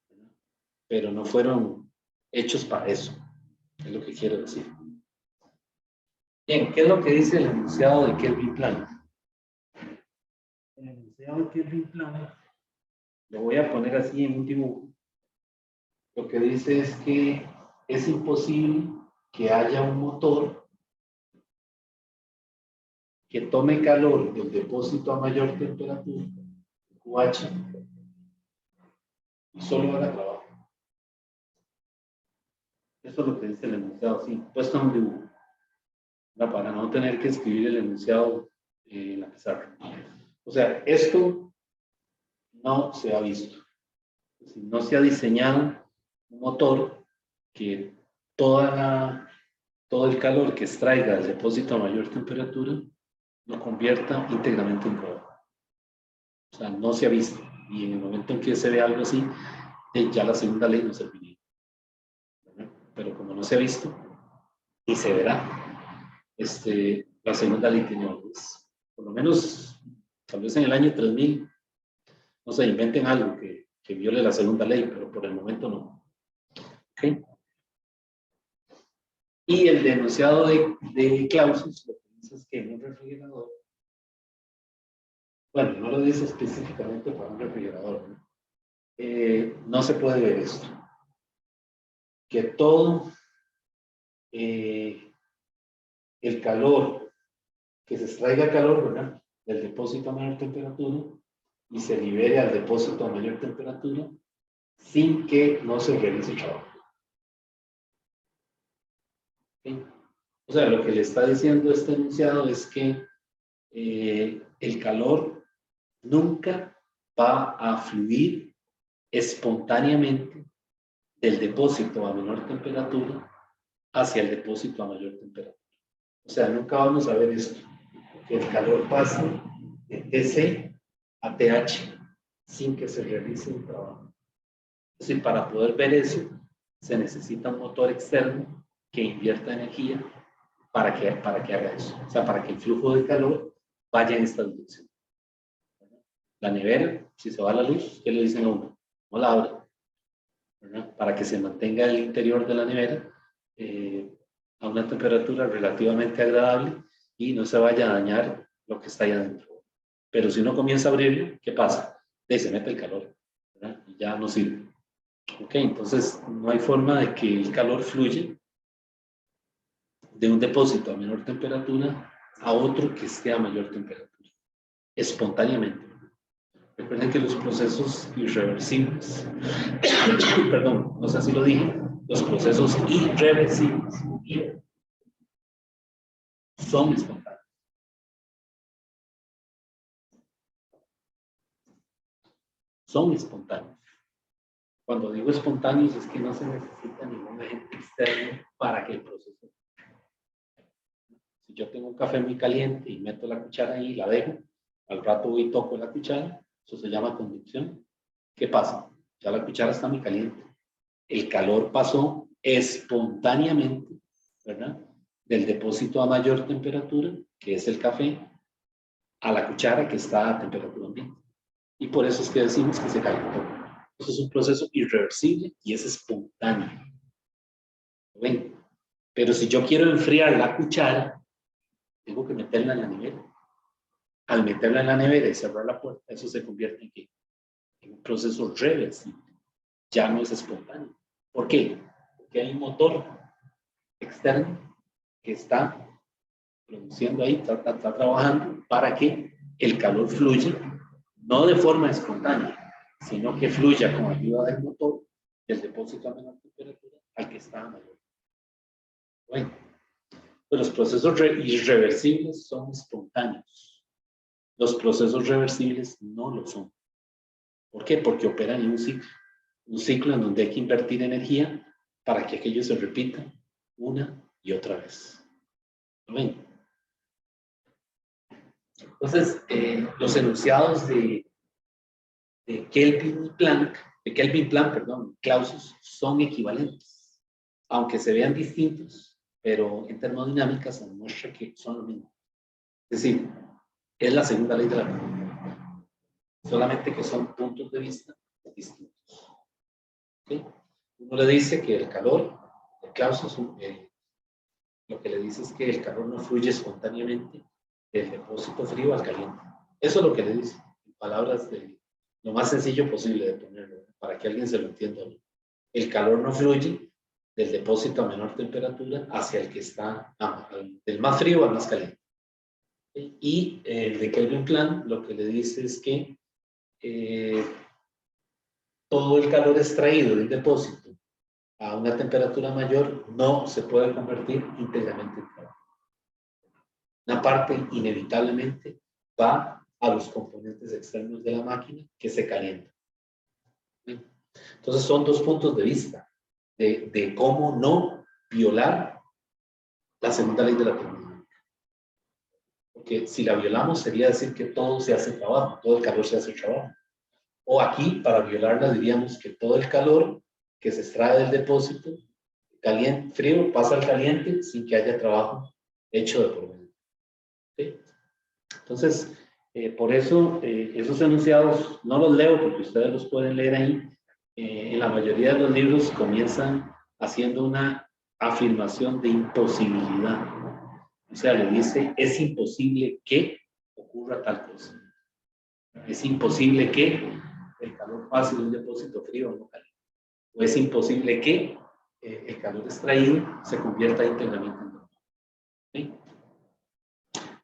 ¿verdad? Pero no fueron hechos para eso, es lo que quiero decir. Bien, ¿qué es lo que dice el enunciado de Kelvin-Planck? El enunciado de Kelvin-Planck, lo voy a poner así en un dibujo. Lo que dice es que es imposible que haya un motor que tome calor del depósito a mayor temperatura, QH, y solo haga trabajo. Eso es lo que dice el enunciado, así, puesto en un dibujo, para no tener que escribir el enunciado en la pizarra. O sea, esto no se ha visto. No se ha diseñado un motor que todo el calor que extraiga del depósito a mayor temperatura lo convierta íntegramente en calor. O sea, no se ha visto. Y en el momento en que se ve algo así, ya la segunda ley no serviría. Pero como no se ha visto, y se verá, la segunda ley tiene valores. Por lo menos, tal vez en el año 3000, no se inventen algo que viole la segunda ley, pero por el momento no. ¿Okay? Y el denunciado de Clausius lo que dice es que en un refrigerador, bueno, no lo dice específicamente para un refrigerador, ¿no? No se puede ver esto. Que todo el calor, que se extraiga calor, ¿verdad?, del depósito a mayor temperatura y se libere al depósito a mayor temperatura sin que no se realice trabajo. ¿Okay? O sea, lo que le está diciendo este enunciado es que el calor nunca va a fluir espontáneamente del depósito a menor temperatura hacia el depósito a mayor temperatura. O sea, nunca vamos a ver esto, que el calor pase de TC a TH sin que se realice un trabajo. Es decir, para poder ver eso, se necesita un motor externo que invierta energía para que haga eso. O sea, para que el flujo de calor vaya en esta dirección. La nevera, si se va la luz, ¿qué le dicen a uno? No la abra, ¿verdad? Para que se mantenga el interior de la nevera a una temperatura relativamente agradable y no se vaya a dañar lo que está ahí adentro. Pero si uno comienza a abrirlo, ¿qué pasa? Se mete el calor, ¿verdad? Y ya no sirve. Ok, entonces no hay forma de que el calor fluya de un depósito a menor temperatura a otro que esté a mayor temperatura, espontáneamente. Recuerden que los procesos irreversibles, perdón, no sé si lo dije, los procesos irreversibles son espontáneos. Son espontáneos. Cuando digo espontáneos es que no se necesita ningún agente externo para que el proceso. Si yo tengo un café muy caliente y meto la cuchara ahí y la dejo, al rato voy y toco la cuchara, eso se llama conducción. ¿Qué pasa? Ya la cuchara está muy caliente. El calor pasó espontáneamente, ¿verdad?, del depósito a mayor temperatura, que es el café, a la cuchara que está a temperatura ambiente. Y por eso es que decimos que se calentó. Eso es un proceso irreversible y es espontáneo. ¿Ven? Pero si yo quiero enfriar la cuchara, tengo que meterla en la nevera. Al meterla en la nevera y cerrar la puerta, eso se convierte en un proceso reversible. Ya no es espontáneo. ¿Por qué? Porque hay un motor externo que está produciendo ahí, está trabajando para que el calor fluya, no de forma espontánea, sino que fluya con ayuda del motor del depósito a menor temperatura al que está a mayor. Bueno, pues los procesos irreversibles son espontáneos. Los procesos reversibles no lo son. ¿Por qué? Porque operan en un ciclo en donde hay que invertir energía para que aquello se repita una y otra vez. ¿Lo ven? Entonces, los enunciados de Kelvin Planck, Clausius, son equivalentes, aunque se vean distintos, pero en termodinámica se demuestra que son lo mismo. Es decir, es la segunda ley de la termodinámica, solamente que son puntos de vista distintos. ¿Okay? Uno le dice que el calor, el Clausius, lo que le dice es que el calor no fluye espontáneamente del depósito frío al caliente. Eso es lo que le dice, en palabras de lo más sencillo posible de ponerlo, para que alguien se lo entienda. El calor no fluye del depósito a menor temperatura hacia el que está, del más frío al más caliente. Y el de Kelvin Planck lo que le dice es que todo el calor extraído del depósito a una temperatura mayor no se puede convertir íntegramente en calor. Una parte inevitablemente va a los componentes externos de la máquina que se calientan. Entonces son dos puntos de vista de cómo no violar la segunda ley de la termodinámica. Porque si la violamos sería decir que todo se hace trabajo, todo el calor se hace trabajo. O aquí, para violarla, diríamos que todo el calor que se extrae del depósito caliente, frío, pasa al caliente sin que haya trabajo hecho de por medio. ¿Sí? Entonces, por eso esos enunciados no los leo porque ustedes los pueden leer ahí. En la mayoría de los libros comienzan haciendo una afirmación de imposibilidad. O sea, le dice, es imposible que ocurra tal cosa. Es imposible que el calor pase de un depósito frío a uno caliente. O es imposible que el calor extraído se convierta íntegramente en calor. ¿Sí?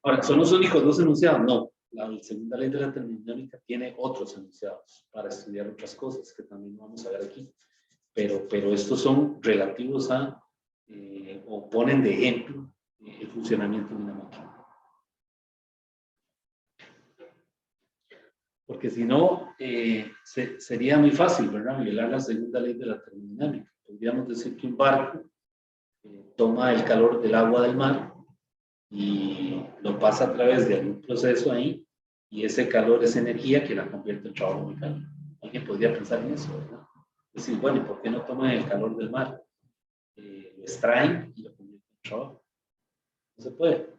Ahora, ¿son los únicos dos enunciados? No. La segunda ley de la termodinámica tiene otros enunciados para estudiar otras cosas que también vamos a ver aquí. Pero estos son relativos a, o ponen de ejemplo, el funcionamiento de una máquina. Porque si no, sería muy fácil, ¿verdad? Violar la segunda ley de la termodinámica. Podríamos decir que un barco toma el calor del agua del mar y lo pasa a través de algún proceso ahí, y ese calor es energía que la convierte en trabajo mecánico. Alguien podría pensar en eso, ¿verdad? Es decir, bueno, ¿y por qué no toman el calor del mar? Lo extraen y lo convierten en trabajo. No se puede.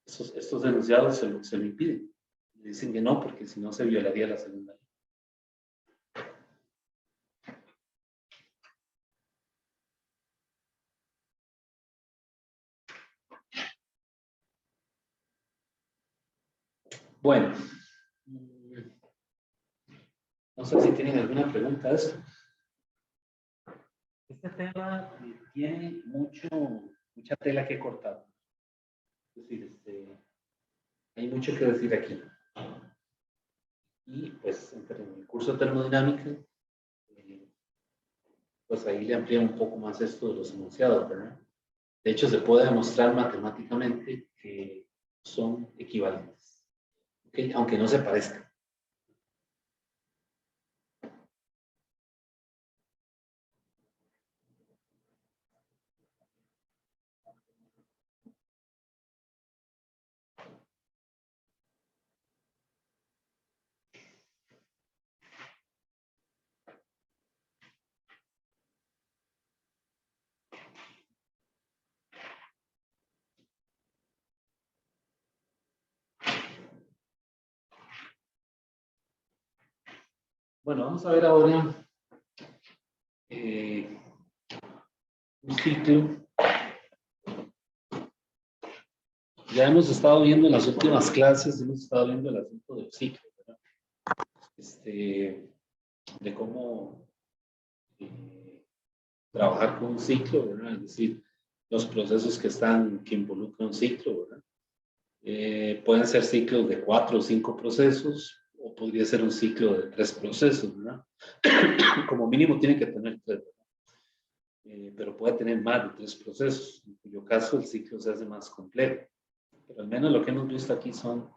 Estos enunciados se lo impiden. Dicen que no, porque si no se violaría la segunda ley. Bueno, no sé si tienen alguna pregunta de esto. Este tema tiene mucha tela que cortar. Es decir, hay mucho que decir aquí. Y pues en el curso de termodinámica, pues ahí le amplía un poco más esto de los enunciados, ¿verdad? De hecho, se puede demostrar matemáticamente que son equivalentes, ¿okay? Aunque no se parezcan. Bueno, vamos a ver ahora un ciclo. Ya hemos estado viendo en las últimas clases, hemos estado viendo el asunto del ciclo, ¿verdad? De cómo trabajar con un ciclo, ¿verdad? Es decir, los procesos que involucran un ciclo, ¿verdad? Pueden ser ciclos de 4 o 5 procesos, o podría ser un ciclo de 3 procesos, ¿verdad? Como mínimo tiene que tener 3, pero puede tener más de 3 procesos, en cuyo caso el ciclo se hace más complejo. Pero al menos lo que hemos visto aquí son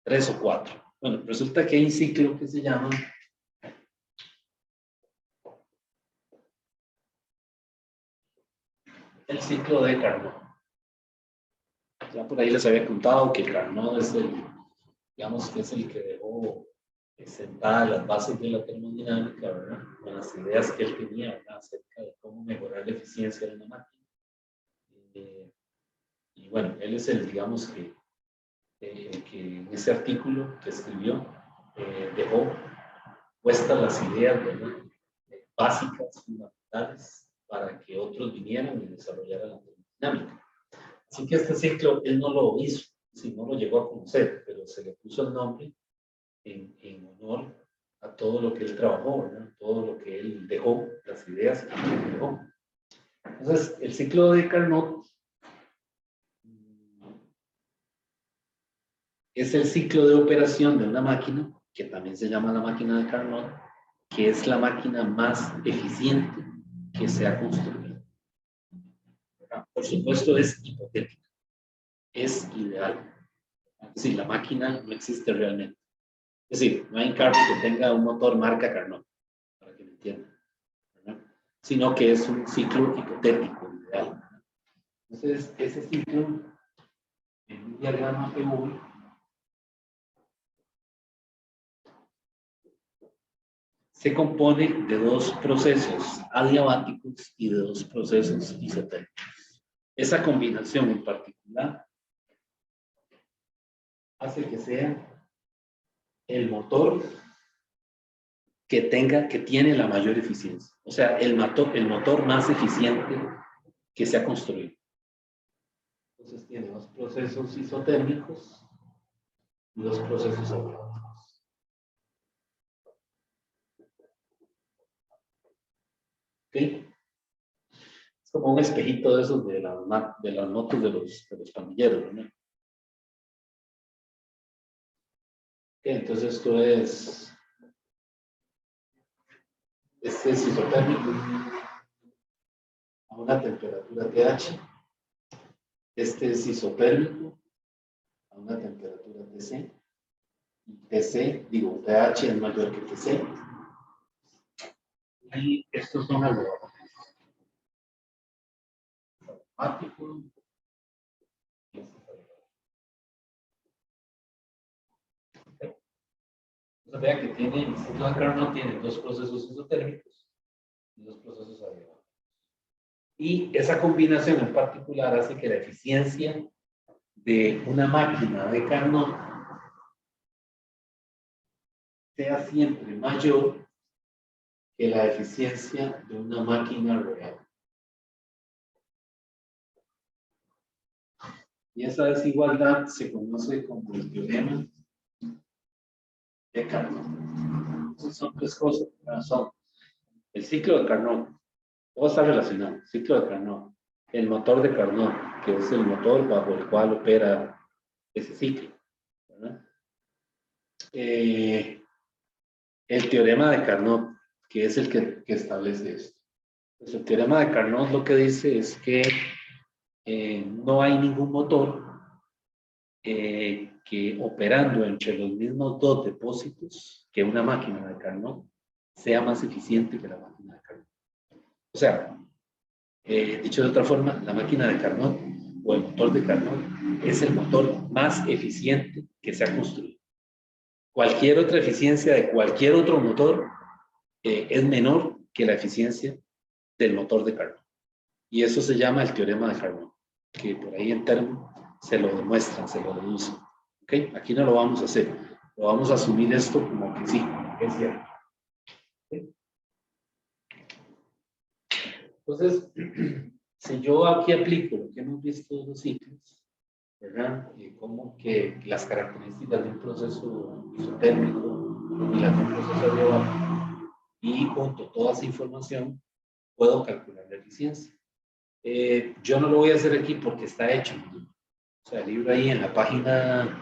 3 o 4. Bueno, resulta que hay un ciclo que se llama el ciclo de Carnot. Ya por ahí les había contado que Carnot es digamos que es el que dejó sentadas las bases de la termodinámica, ¿verdad? Con las ideas que él tenía, ¿verdad? Acerca de cómo mejorar la eficiencia de una máquina. Y bueno, él es digamos que en ese artículo que escribió dejó puestas las ideas, ¿verdad? Básicas, fundamentales, para que otros vinieran y desarrollaran la termodinámica. Así que este ciclo él no lo hizo, si no lo llegó a conocer, pero se le puso el nombre en honor a todo lo que él trabajó, ¿verdad? Todo lo que él dejó, las ideas que él dejó. Entonces, el ciclo de Carnot es el ciclo de operación de una máquina, que también se llama la máquina de Carnot, que es la máquina más eficiente que se ha construido. Por supuesto, es hipotético, es ideal. Es decir, la máquina no existe realmente. Es decir, no hay un carro que tenga un motor marca Carnot, para que me entiendan, ¿verdad? Sino que es un ciclo hipotético, ideal. Entonces, ese ciclo, en un diagrama PV, se compone de 2 procesos adiabáticos y de 2 procesos isotérmicos. Esa combinación en particular hace que sea el motor que tiene la mayor eficiencia. O sea, el motor más eficiente que se ha construido. Entonces tiene 2 procesos isotérmicos y 2 procesos adiabáticos. ¿Ok? Es como un espejito de esos de las motos de los pandilleros, ¿no? Entonces esto es, este es isotérmico a una temperatura TH. Este es isotérmico a una temperatura TC. Y TC, digo, TH es mayor que TC. Y estos son algoritmos matemáticos. Entonces vea que tiene, el ciclo de Carnot tiene dos procesos isotérmicos y dos procesos adiabatos. Y esa combinación en particular hace que la eficiencia de una máquina de Carnot sea siempre mayor que la eficiencia de una máquina real. Y esa desigualdad se conoce como el teorema de Carnot. Entonces son tres cosas. Son el ciclo de Carnot, todo está relacionado. El ciclo de Carnot, el motor de Carnot, que es el motor bajo el cual opera ese ciclo, ¿verdad? El teorema de Carnot, que es el que establece esto. Pues el teorema de Carnot lo que dice es que no hay ningún motor que operando entre los mismos dos depósitos que una máquina de Carnot sea más eficiente que la máquina de Carnot. O sea, dicho de otra forma, la máquina de Carnot o el motor de Carnot es el motor más eficiente que se ha construido. Cualquier otra eficiencia de cualquier otro motor es menor que la eficiencia del motor de Carnot. Y eso se llama el teorema de Carnot, que por ahí en términos se lo demuestran, se lo deducen. ¿Okay? Aquí no lo vamos a hacer, lo vamos a asumir esto como que sí, que es cierto. ¿Okay? Entonces, si yo aquí aplico lo que hemos visto de los ciclos, ¿verdad? Como que las características de un proceso isotérmico y las de un proceso adiabato, y junto toda esa información, puedo calcular la eficiencia. Yo no lo voy a hacer aquí porque está hecho. O sea, el libro ahí en la página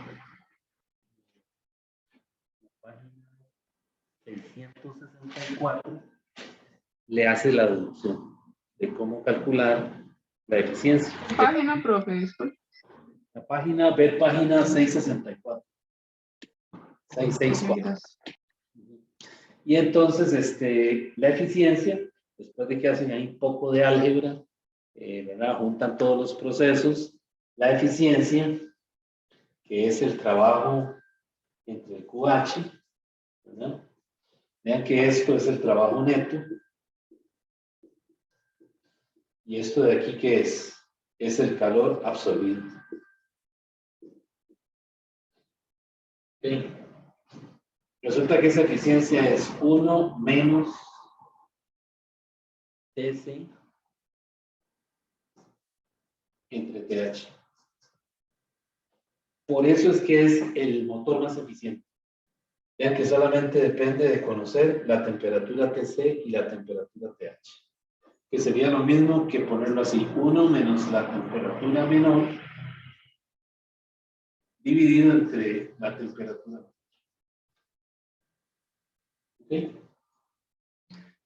664 le hace la deducción de cómo calcular la eficiencia. Página, profe, disculpe. La página, ver página 664. 664. Y entonces, la eficiencia, después de que hacen ahí un poco de álgebra, ¿verdad? Juntan todos los procesos, la eficiencia, que es el trabajo entre el QH, ¿verdad? Vean que esto es el trabajo neto. Y esto de aquí, ¿qué es? Es el calor absorbido. ¿Okay? Resulta que esa eficiencia es 1 menos TC entre TH. Por eso es que es el motor más eficiente. Vean que solamente depende de conocer la temperatura TC y la temperatura TH. Que sería lo mismo que ponerlo así. 1 menos la temperatura menor dividido entre la temperatura. ¿Ok?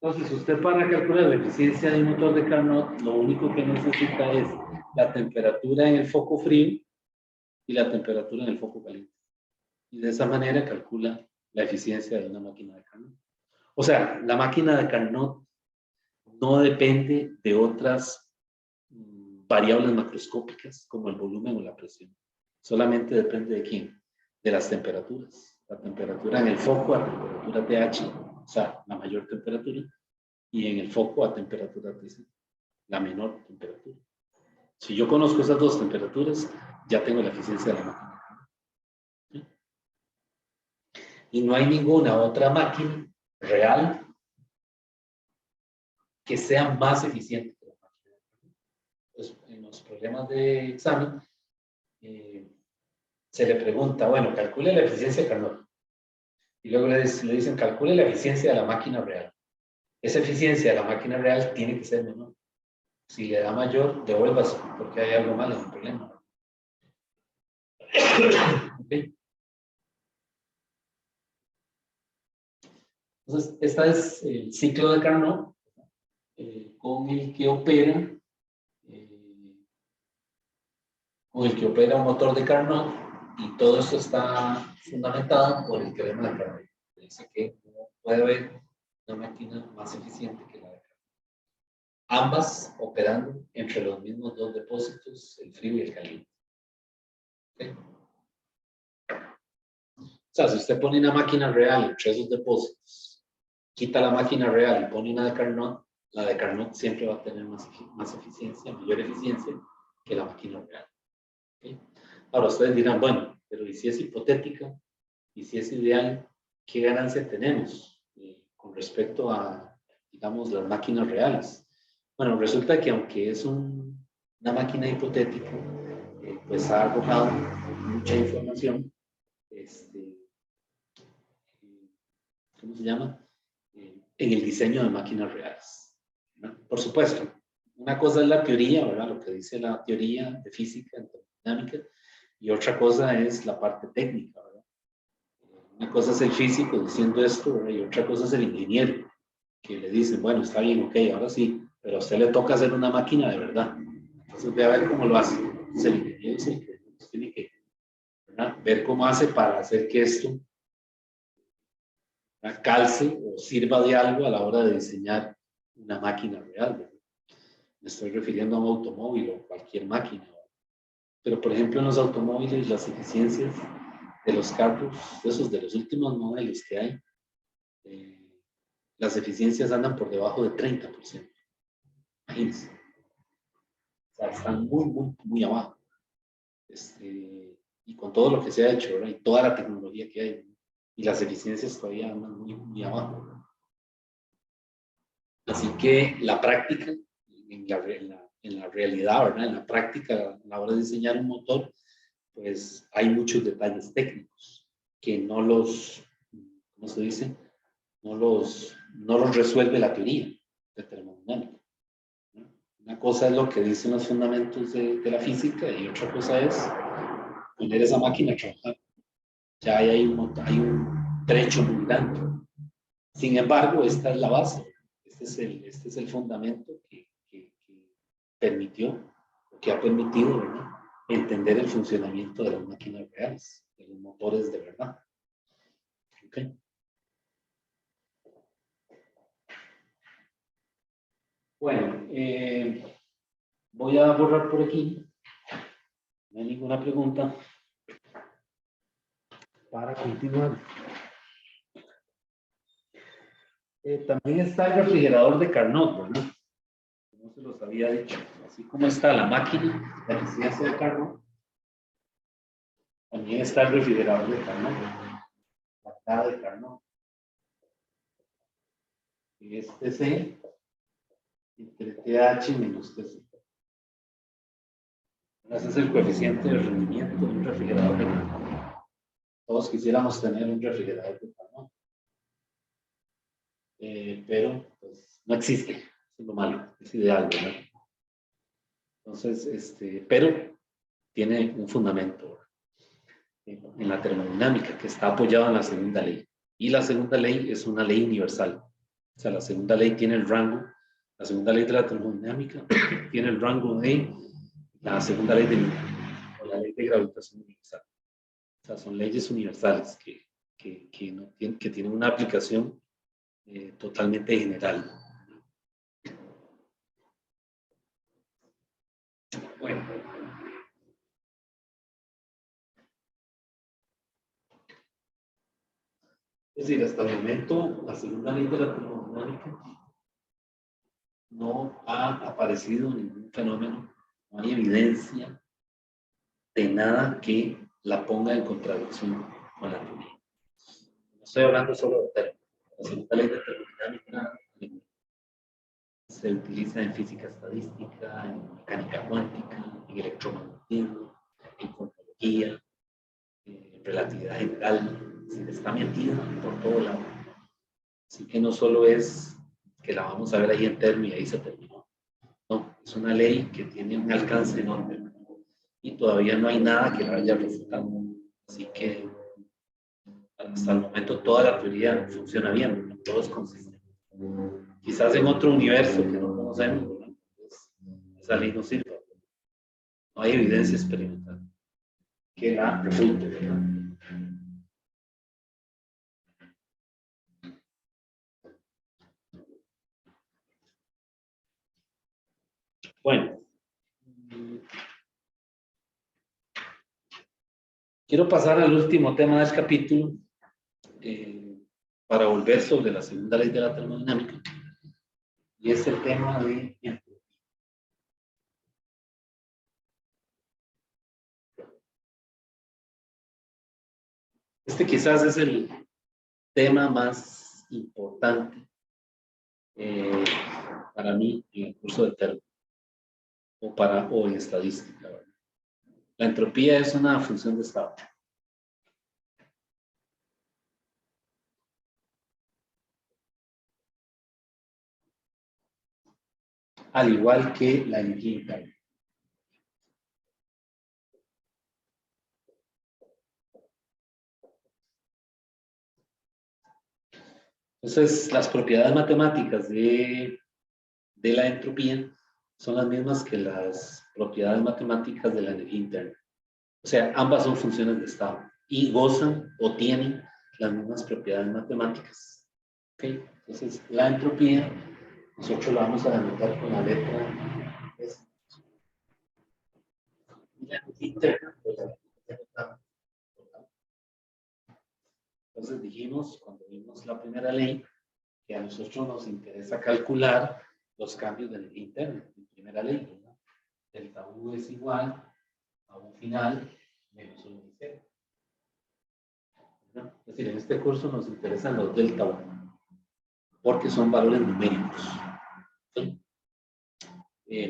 Entonces, usted para calcular la eficiencia de un motor de Carnot, lo único que necesita es la temperatura en el foco frío y la temperatura en el foco caliente. Y de esa manera calcula la eficiencia de una máquina de Carnot. O sea, la máquina de Carnot no depende de otras variables macroscópicas como el volumen o la presión. Solamente depende de quién, de las temperaturas. La temperatura en el foco a temperatura TH, o sea, la mayor temperatura, y en el foco a temperatura TC, la menor temperatura. Si yo conozco esas dos temperaturas, ya tengo la eficiencia de la máquina. ¿Sí? Y no hay ninguna otra máquina real que sea más eficiente que la máquina. Entonces, en los problemas de examen, se le pregunta, bueno, calcule la eficiencia de Carnot. Y luego le dicen, calcule la eficiencia de la máquina real. Esa eficiencia de la máquina real tiene que ser menor. Si le da mayor, devuélvase, porque hay algo mal en el problema. Okay. Entonces, este es el ciclo de Carnot con el que opera un motor de Carnot, y todo esto está fundamentado por el teorema de Carnot. Dice que no puede haber una máquina más eficiente que la de Carnot. Ambas operando entre los mismos dos depósitos, el frío y el caliente. ¿Okay? O sea, si usted pone una máquina real entre esos depósitos, quita la máquina real y pone una de Carnot, la de Carnot siempre va a tener más eficiencia, mayor eficiencia que la máquina real. ¿Okay? Ahora ustedes dirán, bueno, pero ¿y si es hipotética? ¿Y si es ideal? ¿Qué ganancia tenemos con respecto a, digamos, las máquinas reales? Bueno, resulta que aunque es una máquina hipotética, pues ha arrojado mucha información, ¿cómo se llama? En el diseño de máquinas reales, ¿no? Por supuesto, una cosa es la teoría, ¿verdad? Lo que dice la teoría de física, en termodinámica, y otra cosa es la parte técnica, ¿verdad? Una cosa es el físico diciendo esto, ¿verdad? Y otra cosa es el ingeniero, que le dicen, bueno, está bien, ok, ahora sí, pero a usted le toca hacer una máquina de verdad. Entonces, ve a ver cómo lo hace. Entonces, el ingeniero es el que tiene que, ¿verdad?, ver cómo hace para hacer que esto calce o sirva de algo a la hora de diseñar una máquina real, ¿verdad? Me estoy refiriendo a un automóvil o cualquier máquina, ¿verdad? Pero, por ejemplo, en los automóviles, las eficiencias de los carros, de los últimos modelos que hay, las eficiencias andan por debajo de 30%. Imagínense. O sea, están muy, muy, muy abajo. Y con todo lo que se ha hecho, ¿verdad? Y toda la tecnología que hay, y las eficiencias todavía andan muy, muy abajo, ¿verdad? Así que la práctica, en la realidad, ¿verdad? En la práctica, a la hora de diseñar un motor, pues hay muchos detalles técnicos que no los, ¿cómo se dice? No los resuelve la teoría de termodinámica, ¿no? Una cosa es lo que dicen los fundamentos de la física, y otra cosa es poner esa máquina a trabajar. Ya hay un trecho muy grande. Sin embargo, esta es la base. Este es el fundamento que permitió, que ha permitido, ¿verdad?, entender el funcionamiento de las máquinas reales, de los motores de verdad. ¿Okay? Bueno, voy a borrar por aquí. No hay ninguna pregunta para continuar. También está el refrigerador de Carnot, ¿verdad? No se los había dicho. Así como está la máquina, la eficiencia de Carnot, también está el refrigerador de Carnot, la caja de Carnot. Es TC entre TH menos TC. Ese es el coeficiente de rendimiento de un refrigerador de Carnot. Todos quisiéramos tener un refrigerador de Carnot, pero pues no existe. Eso es lo malo, es ideal, ¿verdad? Entonces, pero tiene un fundamento en la termodinámica que está apoyado en la segunda ley. Y la segunda ley es una ley universal. O sea, la segunda ley tiene el rango, la segunda ley de la termodinámica tiene el rango de la segunda ley de Newton, o la ley de gravitación universal. O sea, son leyes universales que tienen una aplicación totalmente general. Bueno. Es decir, hasta el momento, la segunda ley de la termodinámica no ha aparecido ningún fenómeno, no hay evidencia de nada que la ponga en contradicción con la teoría. No estoy hablando solo de términos. La segunda ley de termodinámica se utiliza en física estadística, en mecánica cuántica, en electromagnetismo, en cosmología, en relatividad general. Está metida por todo lado. Así que no solo es que la vamos a ver ahí en Termo y ahí se terminó. No, es una ley que tiene un alcance enorme y todavía no hay nada que la haya refutado. Así que hasta el momento toda la teoría funciona bien. todo es consistente. Quizás en otro universo que no conocemos, ¿verdad? Esa ley no sirve. No hay evidencia experimental que la refute, ¿verdad? Bueno, quiero pasar al último tema del capítulo para volver sobre la segunda ley de la termodinámica, y es el tema de entropía. Este quizás es el tema más importante para mí en el curso de termo o en estadística, ¿verdad? La entropía es una función de estado. Al igual que la energía interna. Entonces, las propiedades matemáticas de la entropía son las mismas que las propiedades matemáticas de la energía interna. O sea, ambas son funciones de estado y gozan o tienen las mismas propiedades matemáticas. ¿Okay? Entonces, la entropía, nosotros la vamos a denotar con la letra S. Y la energía interna, pues, entonces dijimos, cuando vimos la primera ley, que a nosotros nos interesa calcular los cambios de energía interna. En primera ley, ¿verdad? Delta U es igual a un final menos un inicial. ¿No? Es decir, en este curso nos interesan los delta U, porque son valores numéricos. ¿Sí?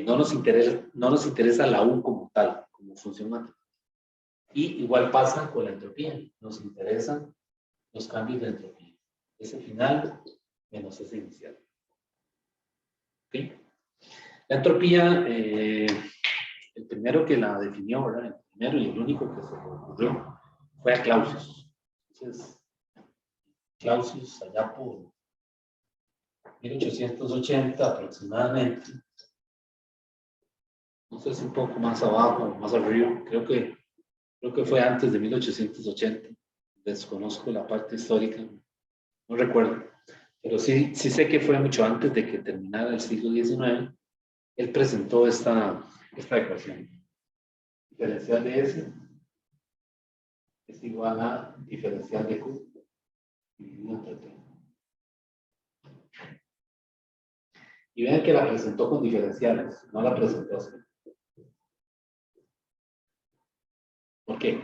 No nos interesa la U como tal, como función matemática. Y igual pasa con la entropía. Nos interesan los cambios de entropía. Ese final menos ese inicial. ¿Okay? La entropía, el primero que la definió, ¿verdad? El primero y el único que se le ocurrió fue a Clausius. Entonces, Clausius allá por 1880 aproximadamente, no sé si un poco más abajo o más arriba, creo que fue antes de 1880, desconozco la parte histórica, no recuerdo, pero sí sé que fue mucho antes de que terminara el siglo XIX. Él presentó esta ecuación. Diferencial de S es igual a diferencial de Q dividido entre T. Y vean que la presentó con diferenciales, no la presentó así. ¿Por qué?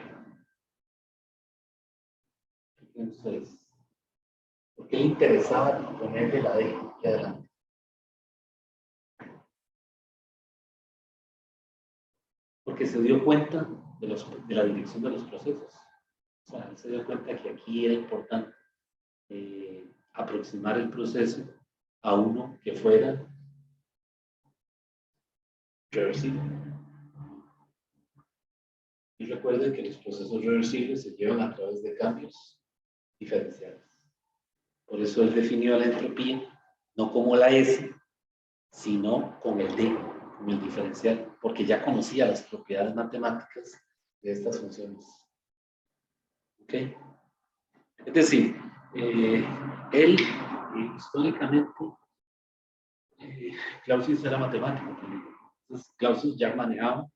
¿Qué creen ustedes? ¿Por qué le interesaba ponerle la D aquí adelante? Porque se dio cuenta de la dirección de los procesos. O sea, él se dio cuenta que aquí era importante aproximar el proceso a uno que fuera reversible. Y recuerden que los procesos reversibles se llevan a través de cambios diferenciales. Por eso él definió la entropía no como la S, sino con el D, con el diferencial, porque ya conocía las propiedades matemáticas de estas funciones. ¿Ok? Es decir, él históricamente, Clausius era matemático también. Entonces, Clausius ya manejaba,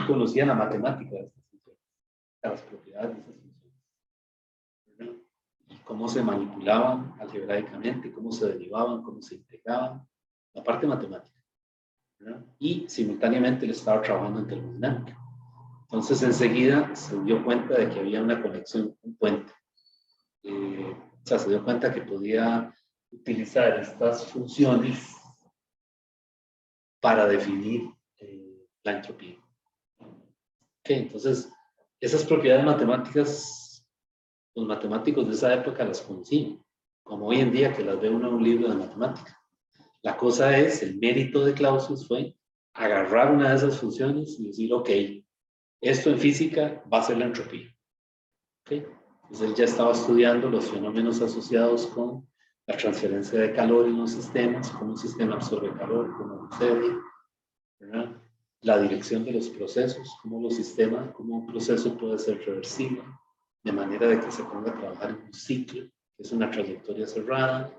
conocía la matemática de estas funciones, las propiedades de esas funciones, ¿verdad? Y cómo se manipulaban algebraicamente, cómo se derivaban, cómo se integraban, la parte matemática, ¿verdad? Y simultáneamente él estaba trabajando en termodinámica. Entonces enseguida se dio cuenta de que había una conexión, un puente. O sea, se dio cuenta que podía utilizar estas funciones para definir la entropía. Okay, entonces, esas propiedades matemáticas, los matemáticos de esa época las conocían, como hoy en día que las ve uno en un libro de matemática. La cosa es, el mérito de Clausius fue agarrar una de esas funciones y decir, ok, esto en física va a ser la entropía. ¿Okay? Entonces él ya estaba estudiando los fenómenos asociados con la transferencia de calor en los sistemas, cómo un sistema absorbe calor, cómo sucede, ¿verdad? La dirección de los procesos, cómo un proceso puede ser reversible, de manera de que se ponga a trabajar en un ciclo, que es una trayectoria cerrada.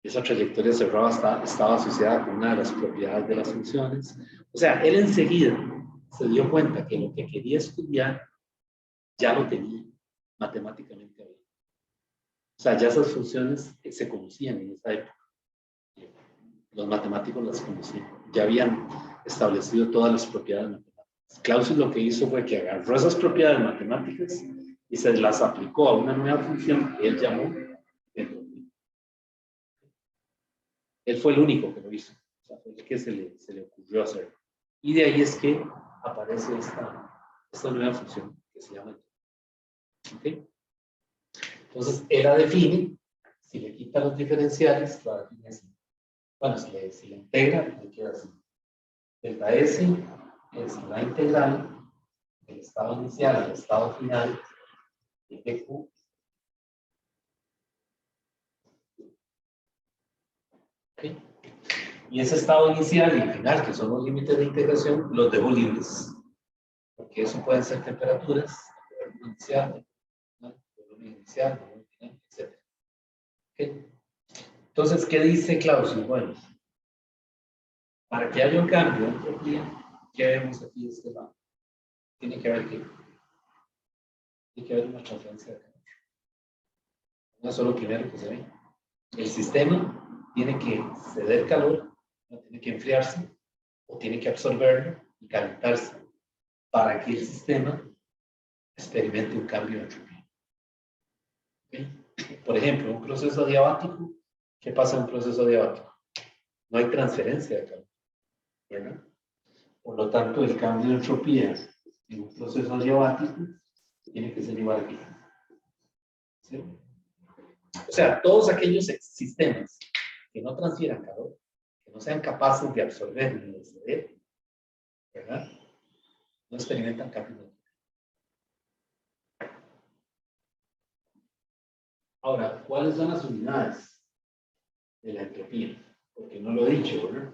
Esa trayectoria cerrada estaba asociada con una de las propiedades de las funciones. O sea, él enseguida se dio cuenta que lo que quería estudiar ya lo tenía matemáticamente hablando. O sea, ya esas funciones se conocían en esa época. Los matemáticos las conocían. Ya habían establecido todas las propiedades matemáticas. Clausius lo que hizo fue que agarró esas propiedades matemáticas y se las aplicó a una nueva función que él llamó entropía. Él fue el único que lo hizo. O sea, fue el que se le ocurrió hacerlo. Y de ahí es que aparece esta nueva función que se llama entropía. ¿Okay? Entonces, él la define. Si le quita los diferenciales, la define así. Bueno, si le integra, le queda así. Delta S es la integral del estado inicial al estado final de PQ. ¿Okay? Y ese estado inicial y final, que son los límites de integración, los dejo libres. Porque eso pueden ser temperaturas, temperatura inicial, volumen inicial, volumen final, etc. ¿Okay? Entonces, ¿qué dice Clausius? Bueno, para que haya un cambio de entropía, ¿qué vemos aquí de este lado? Tiene que haber ¿qué? Tiene que haber una transferencia de calor. No es solo primero que se ve. El sistema tiene que ceder calor, no tiene que enfriarse, o tiene que absorberlo y calentarse para que el sistema experimente un cambio de entropía. ¿Okay? Por ejemplo, un proceso adiabático, ¿qué pasa en un proceso adiabático? No hay transferencia de calor, ¿verdad? Por lo tanto, el cambio de entropía en un proceso adiabático tiene que ser igual aquí. ¿Sí? O sea, todos aquellos sistemas que no transfieran calor, que no sean capaces de absorber ni de ceder, ¿verdad? No experimentan cambio de entropía. Ahora, ¿cuáles son las unidades de la entropía? Porque no lo he dicho, ¿verdad?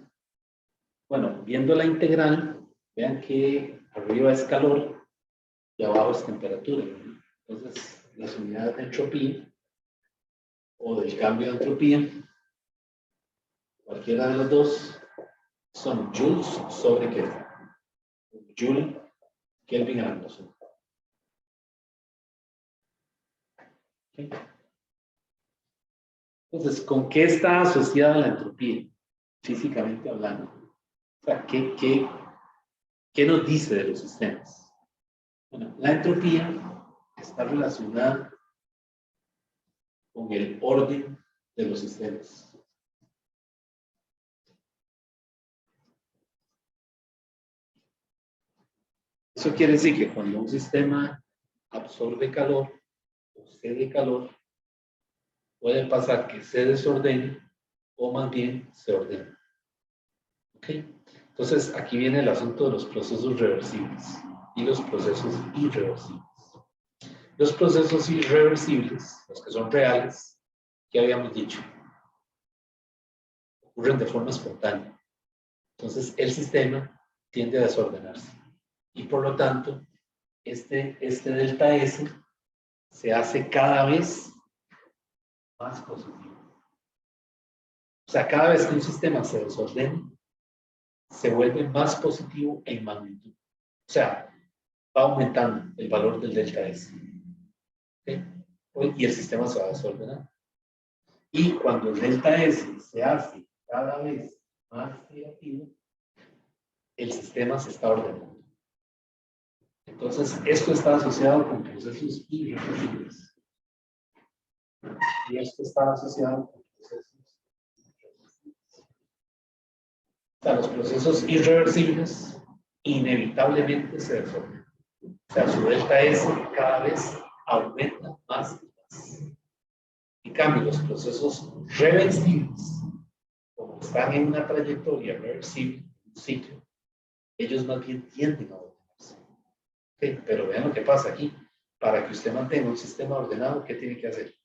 Bueno, viendo la integral, vean que arriba es calor y abajo es temperatura, ¿verdad? Entonces, las unidades de entropía o del cambio de entropía, cualquiera de los dos, son joules sobre Kelvin. Joule, Kelvin a la menos 1. ¿Okay? Entonces, ¿con qué está asociada la entropía? Físicamente hablando. O sea, ¿qué nos dice de los sistemas? Bueno, la entropía está relacionada con el orden de los sistemas. Eso quiere decir que cuando un sistema absorbe calor o cede calor, puede pasar que se desordene o más bien se ordene. ¿Ok? Entonces, aquí viene el asunto de los procesos reversibles y los procesos irreversibles. Los procesos irreversibles, los que son reales, que habíamos dicho, ocurren de forma espontánea. Entonces, el sistema tiende a desordenarse. Y por lo tanto, este delta S se hace cada vez más positivo. O sea, cada vez que un sistema se desordena, se vuelve más positivo en magnitud. O sea, va aumentando el valor del delta S. ¿Okay? Y el sistema se va a desordenar. Y cuando el delta S se hace cada vez más negativo, el sistema se está ordenando. Entonces, esto está asociado con procesos irreversibles. Y esto está asociado con procesos irreversibles. O sea, los procesos irreversibles inevitablemente se deforman. O sea, su delta S cada vez aumenta más y más. En cambio, los procesos reversibles, como están en una trayectoria reversible, un ciclo, ellos más bien tienden a ordenarse. ¿Okay? Pero vean lo que pasa aquí. para que usted mantenga un sistema ordenado, ¿qué tiene que hacer?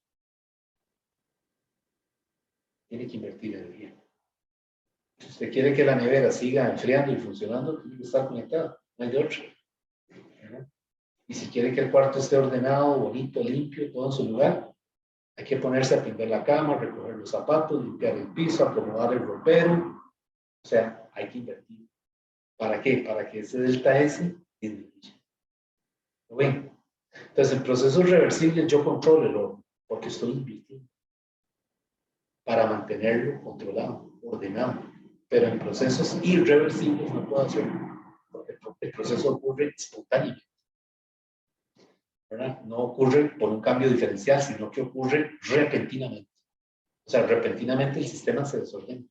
Tiene que invertir energía. Si usted quiere que la nevera siga enfriando y funcionando, tiene que estar conectada, no hay de otra. Y si quiere que el cuarto esté ordenado, bonito, limpio, todo en su lugar, hay que ponerse a tender la cama, recoger los zapatos, limpiar el piso, acomodar el ropero. O sea, hay que invertir. ¿Para qué? Para que ese delta S disminuya. ¿Lo ven? Entonces, en procesos reversibles yo controlo el orden, porque estoy invirtiendo para mantenerlo controlado, ordenado. Pero en procesos irreversibles no puedo hacerlo, porque el proceso ocurre espontáneamente, ¿verdad? No ocurre por un cambio diferencial, sino que ocurre repentinamente. O sea, repentinamente el sistema se desordena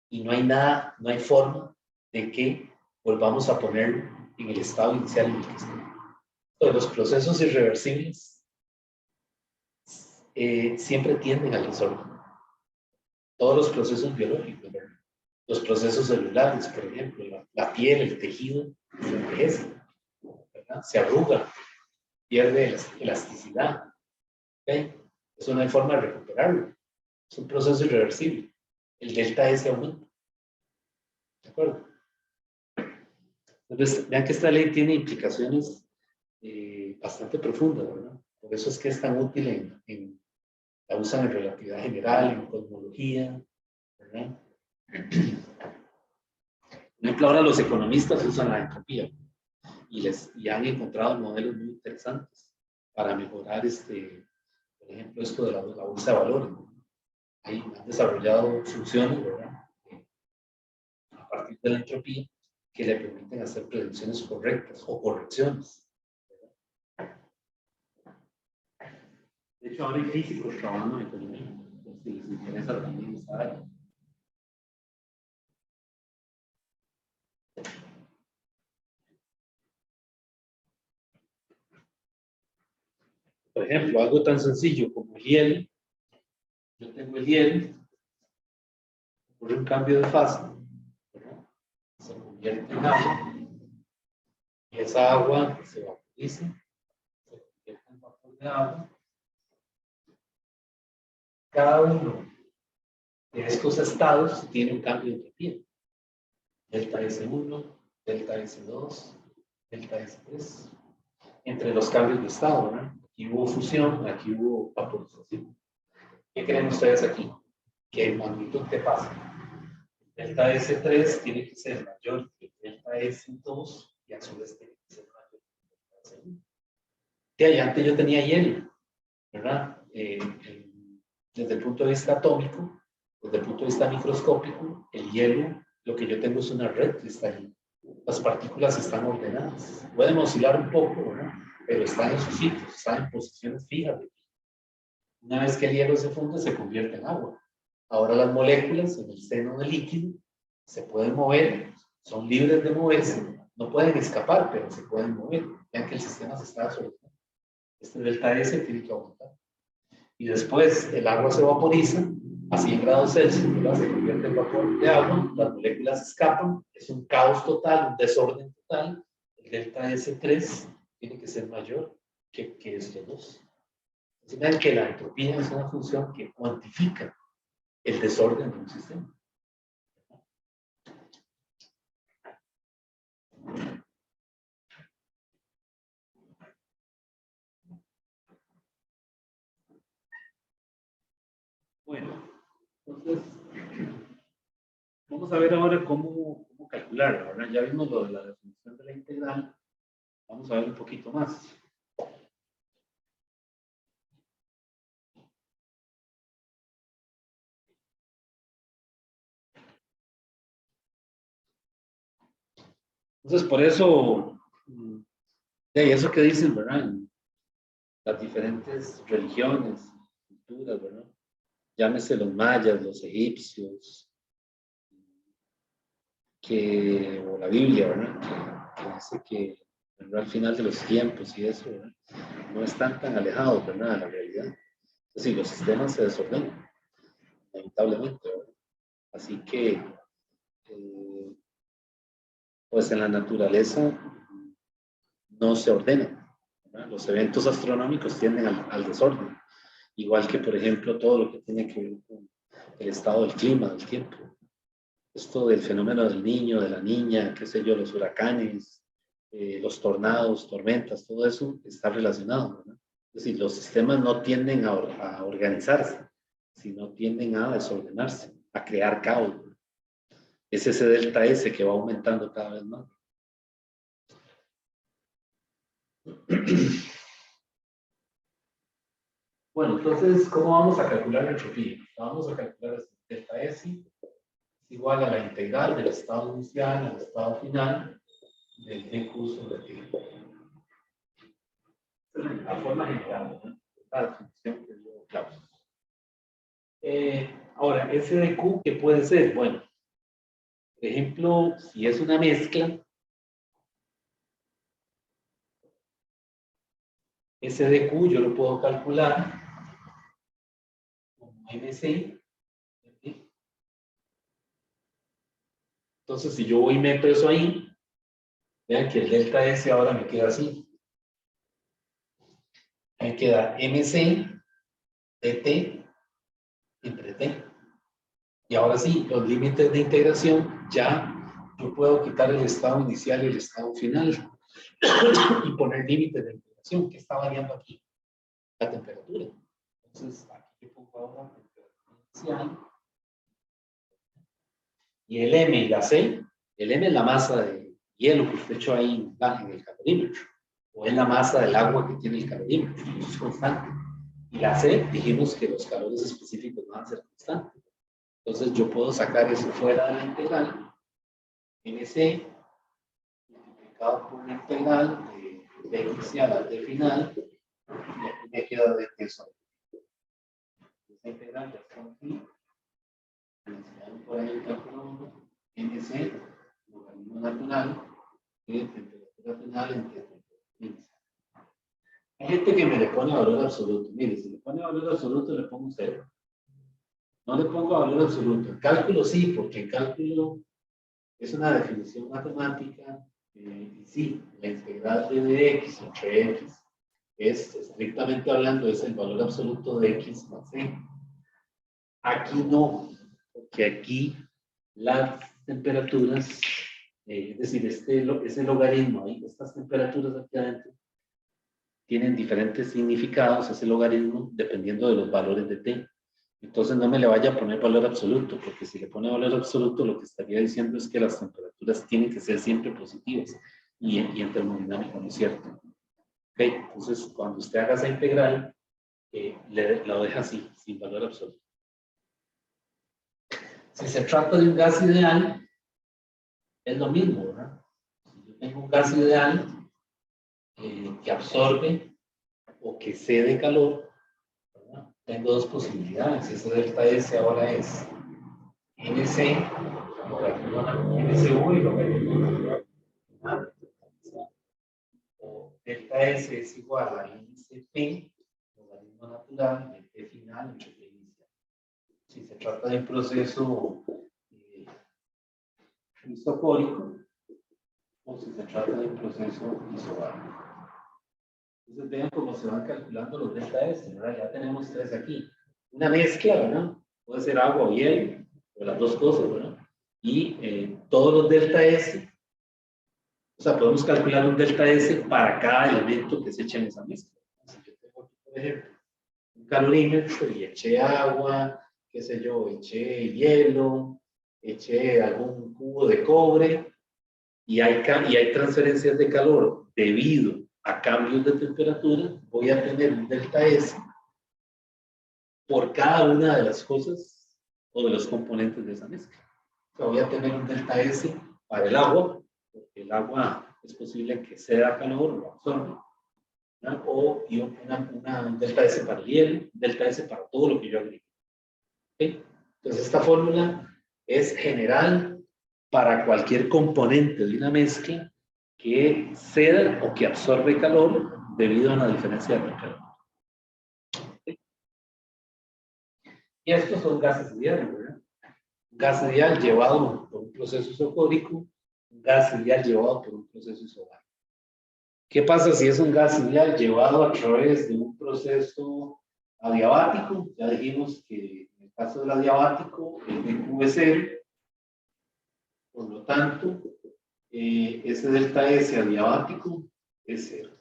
y no hay nada, no hay forma de que volvamos a ponerlo en el estado inicial en el que está. Entonces, los procesos irreversibles siempre tienden al desorden. Todos los procesos biológicos, ¿verdad? Los procesos celulares, por ejemplo, la piel, el tejido, se envejece, ¿verdad? Se arruga, pierde elasticidad. ¿Okay? Eso no hay forma de recuperarlo. Es un proceso irreversible. El delta S aumenta. ¿De acuerdo? Entonces, vean que esta ley tiene implicaciones bastante profundas, ¿verdad? Por eso es que es tan útil la usan en relatividad general, en cosmología, ¿verdad? Por ejemplo, ahora los economistas usan la entropía y han encontrado modelos muy interesantes para mejorar, por ejemplo, esto de la bolsa de valores. Ahí han desarrollado funciones, ¿verdad? A partir de la entropía que le permiten hacer predicciones correctas o correcciones. De hecho, ahora hay físicos trabajando en economía, si les interesa también esa área. Por ejemplo, algo tan sencillo como el hielo. Yo tengo el hielo, ocurre un cambio de fase, ¿verdad? Se convierte en agua, y esa agua se vaporiza, se convierte en vapor de agua. Cada uno de estos estados tiene un cambio de entropía. Delta S1, delta S2, delta S3. Entre los cambios de estado, ¿verdad? Aquí hubo fusión, aquí hubo vaporización. ¿Qué creen ustedes aquí? ¿Qué magnitud te pasa? Delta S3 tiene que ser mayor que delta S2 y a su vez tiene que ser mayor que delta S1. De ahí antes yo tenía hielo, ¿verdad? Desde el punto de vista atómico, desde el punto de vista microscópico, el hielo, lo que yo tengo es una red cristalina. Las partículas están ordenadas. Pueden oscilar un poco, ¿verdad? Pero están en sus sitios, están en posiciones fijas. Una vez que el hielo se funde, se convierte en agua. Ahora las moléculas en el seno del líquido se pueden mover, son libres de moverse, no pueden escapar, pero se pueden mover. Vean que el sistema se está desordenando. Este delta S tiene que aumentar. Y después el agua se vaporiza a 100 grados Celsius, ¿verdad? Se convierte en vapor de agua, las moléculas escapan, es un caos total, un desorden total. El delta S3 tiene que ser mayor que estos dos. Entonces, vean que la entropía es una función que cuantifica el desorden de un sistema. Bueno, entonces, vamos a ver ahora cómo calcularlo, ¿verdad? Ya vimos lo de la definición de la integral. Vamos a ver un poquito más. Entonces, por eso, de eso que dicen, ¿verdad? En las diferentes religiones, culturas, ¿verdad? Llámese los mayas, los egipcios, o la Biblia, ¿verdad? Que dice que, ¿verdad? Al final de los tiempos y eso, ¿verdad? No están tan alejados, ¿verdad? De la realidad. Es decir, los sistemas se desordenan, lamentablemente, ¿verdad? Así que, pues en la naturaleza no se ordena, ¿verdad? Los eventos astronómicos tienden al desorden, igual que, por ejemplo, todo lo que tiene que ver con el estado del clima, del tiempo. Esto del fenómeno del niño, de la niña, qué sé yo, los huracanes, los tormentas, todo eso está relacionado, ¿verdad? Es decir, los sistemas no tienden a organizarse, sino tienden a desordenarse, a crear caos. Es ese delta S que va aumentando cada vez más. Bueno, entonces, ¿cómo vamos a calcular la entropía? Vamos a calcular delta S es igual a la integral del estado inicial al estado final del dq sobre t. La forma general, ¿no? La definición que dio Klaus. Ahora, ese dq, ¿qué puede ser? Bueno, por ejemplo, si es una mezcla, ese dq yo lo puedo calcular como mc. Entonces, si yo voy y meto eso ahí, vean que el delta S ahora me queda así. Me queda mc dt entre t. Y ahora sí, los límites de integración, ya yo puedo quitar el estado inicial y el estado final y poner límites de integración. ¿Qué está variando aquí? La temperatura. Entonces, aquí yo pongo ahora la temperatura inicial. Y el M y la C, el M es la masa de hielo que usted echó ahí en el calorímetro, o es la masa del agua que tiene el calorímetro, eso es constante. Y la C, dijimos que los calores específicos van a ser constantes. Entonces yo puedo sacar eso fuera de la integral, MC, multiplicado por la integral de inicial al de final, y aquí me queda de eso. Esa integral ya está aquí. Por ahí el cálculo MC, logaritmo natural, de temperatura final entre temperatura inicial. Hay gente que me le pone valor absoluto. Mire, si le pone valor absoluto, le pongo 0. No le pongo valor absoluto. En cálculo sí, porque en cálculo es una definición matemática. Y sí, la integral de dx entre x es, estrictamente hablando, es el valor absoluto de x más c. Aquí no, porque aquí las temperaturas, es decir, ese logaritmo ahí, estas temperaturas aquí adentro, tienen diferentes significados, ese logaritmo, dependiendo de los valores de t. Entonces no me le vaya a poner valor absoluto, porque si le pone valor absoluto, lo que estaría diciendo es que las temperaturas tienen que ser siempre positivas, y en termodinámica no es cierto. ¿Okay? Entonces, cuando usted haga esa integral, lo deja así, sin valor absoluto. Si se trata de un gas ideal, es lo mismo, ¿verdad? Si yo tengo un gas ideal que absorbe o que cede calor, ¿verdad? Tengo dos posibilidades. Ese delta S ahora es MC, MCU y logaritmo. O delta S es igual a ICP, logaritmo natural de T final entre T inicial. Si se trata de un proceso isocórico o si se trata de un proceso isobárico. Entonces vean cómo se van calculando los delta S, ¿verdad? Ya tenemos 3 aquí. Una mezcla, ¿verdad? Puede ser agua o hielo, o las dos cosas, ¿verdad? Y todos los delta S, o sea, podemos calcular un delta S para cada elemento que se eche en esa mezcla. Si yo tengo aquí, por ejemplo, un calorímetro y eché agua, qué sé yo, eché hielo, eché algún cubo de cobre, y hay transferencias de calor debido a cambios de temperatura, voy a tener un delta S por cada una de las cosas o de los componentes de esa mezcla. O sea, voy a tener un delta S para el agua, porque el agua es posible que ceda calor o lo absorbe, ¿no? O un delta S para el hielo, un delta S para todo lo que yo agregue. ¿Okay? Entonces esta fórmula es general para cualquier componente de una mezcla que ceda o que absorbe calor debido a una diferencia de temperatura. ¿Okay? Y estos son gases ideales, ¿verdad? Un gas ideal llevado por un proceso isocórico, un gas ideal llevado por un proceso isobárico. ¿Qué pasa si es un gas ideal llevado a través de un proceso adiabático? Ya dijimos que en el caso del adiabático, el DQ es 0. Por lo tanto, ese delta S adiabático es 0.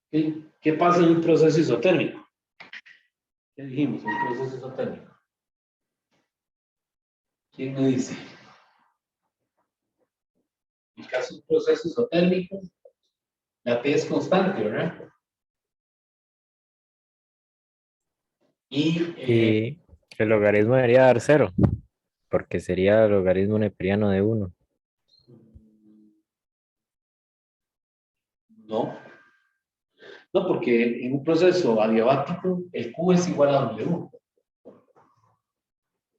¿Okay? ¿Qué pasa en un proceso isotérmico? ¿Qué dijimos? Un proceso isotérmico. ¿Quién me dice? En el caso de un proceso isotérmico, la T es constante, ¿verdad? Y Y el logaritmo debería dar 0, porque sería el logaritmo neperiano de 1. no, no, porque en un proceso adiabático el Q es igual a W.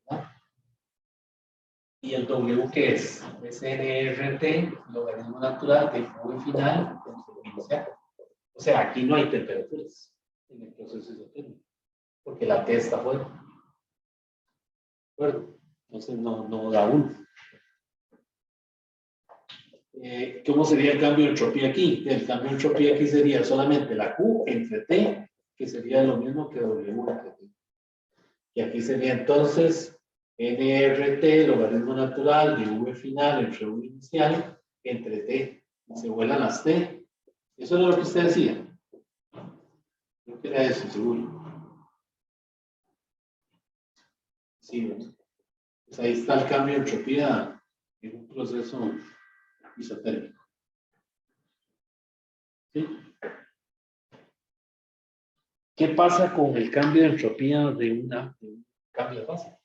¿Verdad? ¿Y el W qué es? Es NRT, logaritmo natural del Q final entre el inicial. O sea, aquí no hay temperaturas en el proceso isotérmico, porque la T está fuera. ¿De acuerdo? Entonces no da 1. ¿Cómo sería el cambio de entropía aquí? El cambio de entropía aquí sería solamente la Q entre T, que sería lo mismo que W entre T. Y aquí sería entonces NRT, logaritmo natural de V final entre V inicial, entre T. Se vuelan las T. Eso era lo que usted decía. Creo que era eso, seguro. Sí, ¿no? Pues ahí está el cambio de entropía en un proceso isotérmico. ¿Sí? ¿Qué pasa con el cambio de entropía de un cambio de fase?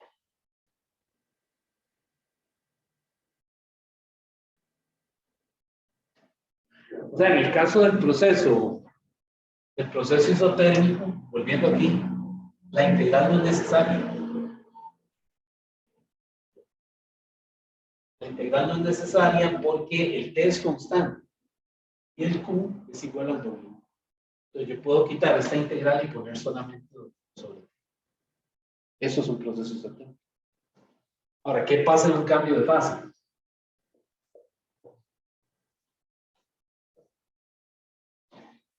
O sea, en el caso del proceso isotérmico, volviendo aquí, la integral no es necesaria. La integral no es necesaria porque el T es constante y el Q es igual al W. Entonces yo puedo quitar esta integral y poner solamente sobre T. Eso es un proceso isotérmico. Ahora, ¿qué pasa en un cambio de fase?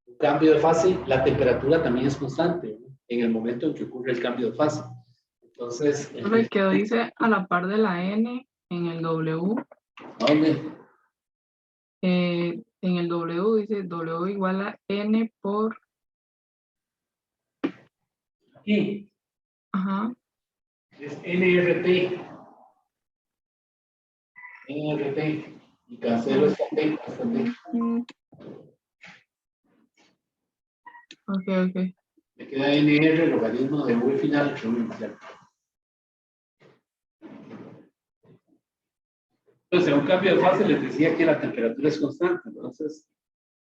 Un cambio de fase, la temperatura también es constante, ¿no? En el momento en que ocurre el cambio de fase. Entonces, El que dice a la par de la N en el W. ¿a dónde? En el W dice W igual a N por. Aquí Ajá. es NRT. NRT. Y cancelo esta T, esta T. Ok. Me queda NR, logaritmo de V final, que V inicial. Entonces, en un cambio de fase les decía que la temperatura es constante. Entonces,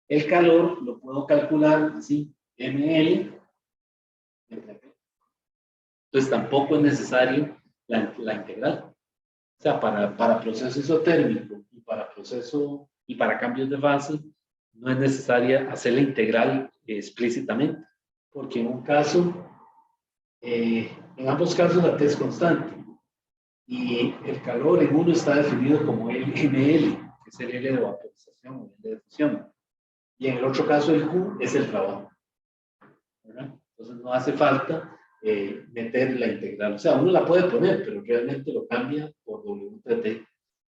el calor lo puedo calcular así, ml. Entonces, tampoco es necesario la integral. O sea, para proceso isotérmico y para cambios de fase, no es necesaria hacer la integral explícitamente. Porque en un caso, en ambos casos la T es constante. Y el calor en uno está definido como el ml, que es el L de vaporización o el L de fusión. Y en el otro caso el Q es el trabajo, ¿verdad? Entonces no hace falta meter la integral. O sea, uno la puede poner, pero realmente lo cambia por W entre T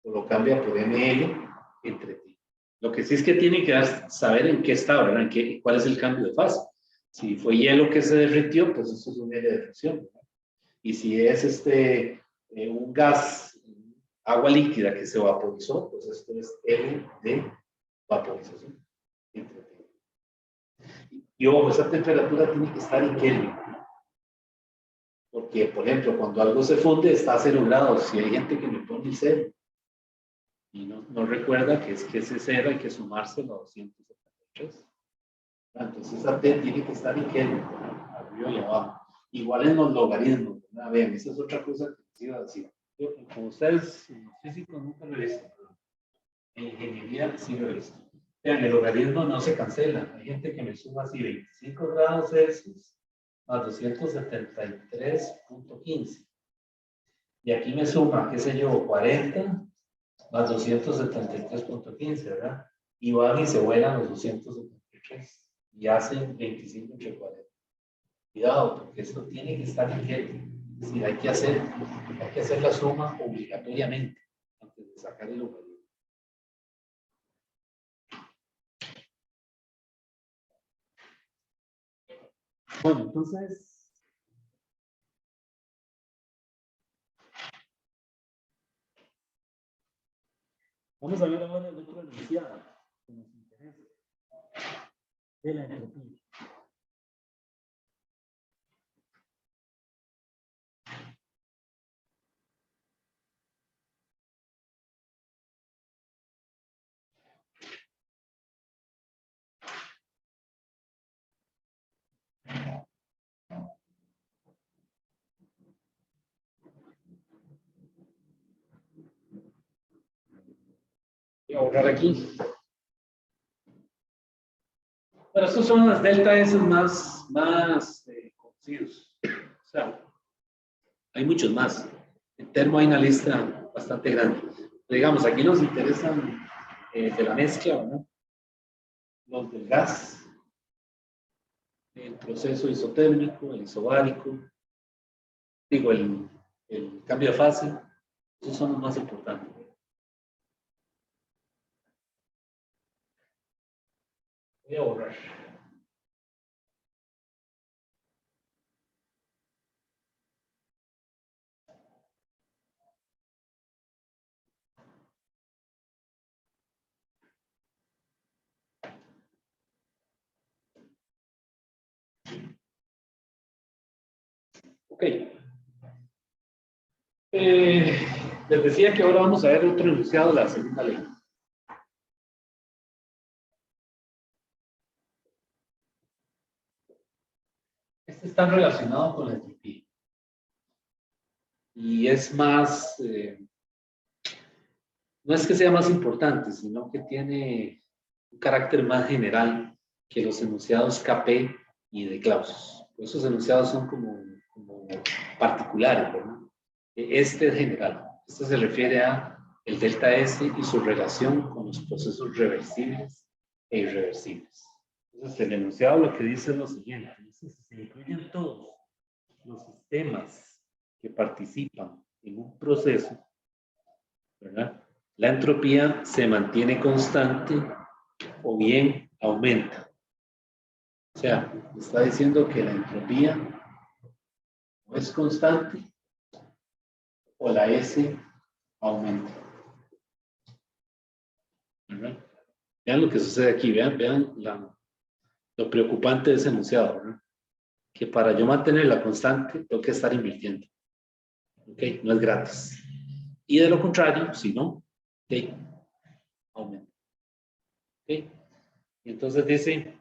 o lo cambia por ml entre T. Lo que sí es que tiene que saber en qué está, ¿verdad? ¿Cuál es el cambio de fase? Si fue hielo que se derritió, pues eso es un L de fusión, ¿verdad? Y si es un gas, agua líquida que se vaporizó, pues esto es L de vaporización. Y ojo, esa temperatura tiene que estar en Kelvin. Porque, por ejemplo, cuando algo se funde está a 0 grados. Si hay gente que me pone el 0 y no recuerda que es que ese 0 hay que sumárselo a 273. Entonces esa T tiene que estar en Kelvin, arriba y abajo. Igual en los logaritmos. Vean, esa es otra cosa que les iba a decir. Yo, como ustedes, en físicos nunca lo he visto, pero en ingeniería sí lo he visto. Vean, el logaritmo no se cancela. Hay gente que me suma así 25 grados Celsius más 273.15. Y aquí me suma, qué sé yo, 40 más 273.15, ¿verdad? y van y se vuelan los 273 y hacen 25 entre 40. Cuidado, porque esto tiene que estar inquieto. Es decir, hay que hacer la suma obligatoriamente antes de sacar el logaritmo. Bueno, entonces, vamos a ver ahora el otro enunciado que nos interesa, de la entropía. Voy a borrar aquí. Pero estos son las delta S más conocidos. O sea, hay muchos más. En termo hay una lista bastante grande. Digamos, aquí nos interesan de la mezcla, ¿no? Los del gas, el proceso isotérmico, el isobárico, digo, el cambio de fase. Esos son los más importantes. Voy a borrar. Ok. Les decía que ahora vamos a ver otro enunciado de la segunda ley. Este está relacionado con la entropía. Y es más, no es que sea más importante, sino que tiene un carácter más general que los enunciados KP y de Clausius. Esos enunciados son como particulares, ¿verdad? Este es general. Este se refiere a el delta S y su relación con los procesos reversibles e irreversibles. Entonces, el enunciado lo que dice es lo siguiente: dice, si se incluyen todos los sistemas que participan en un proceso, ¿verdad?, la entropía se mantiene constante o bien aumenta. O sea, está diciendo que la entropía o es constante o la S aumenta. ¿Verdad? Vean lo que sucede aquí, vean lo preocupante de ese enunciado, ¿verdad? Que para yo mantener la constante tengo que estar invirtiendo. ¿Ok? No es gratis. Y de lo contrario, si no, ¿ok?, aumenta. ¿Ok? Y entonces dice,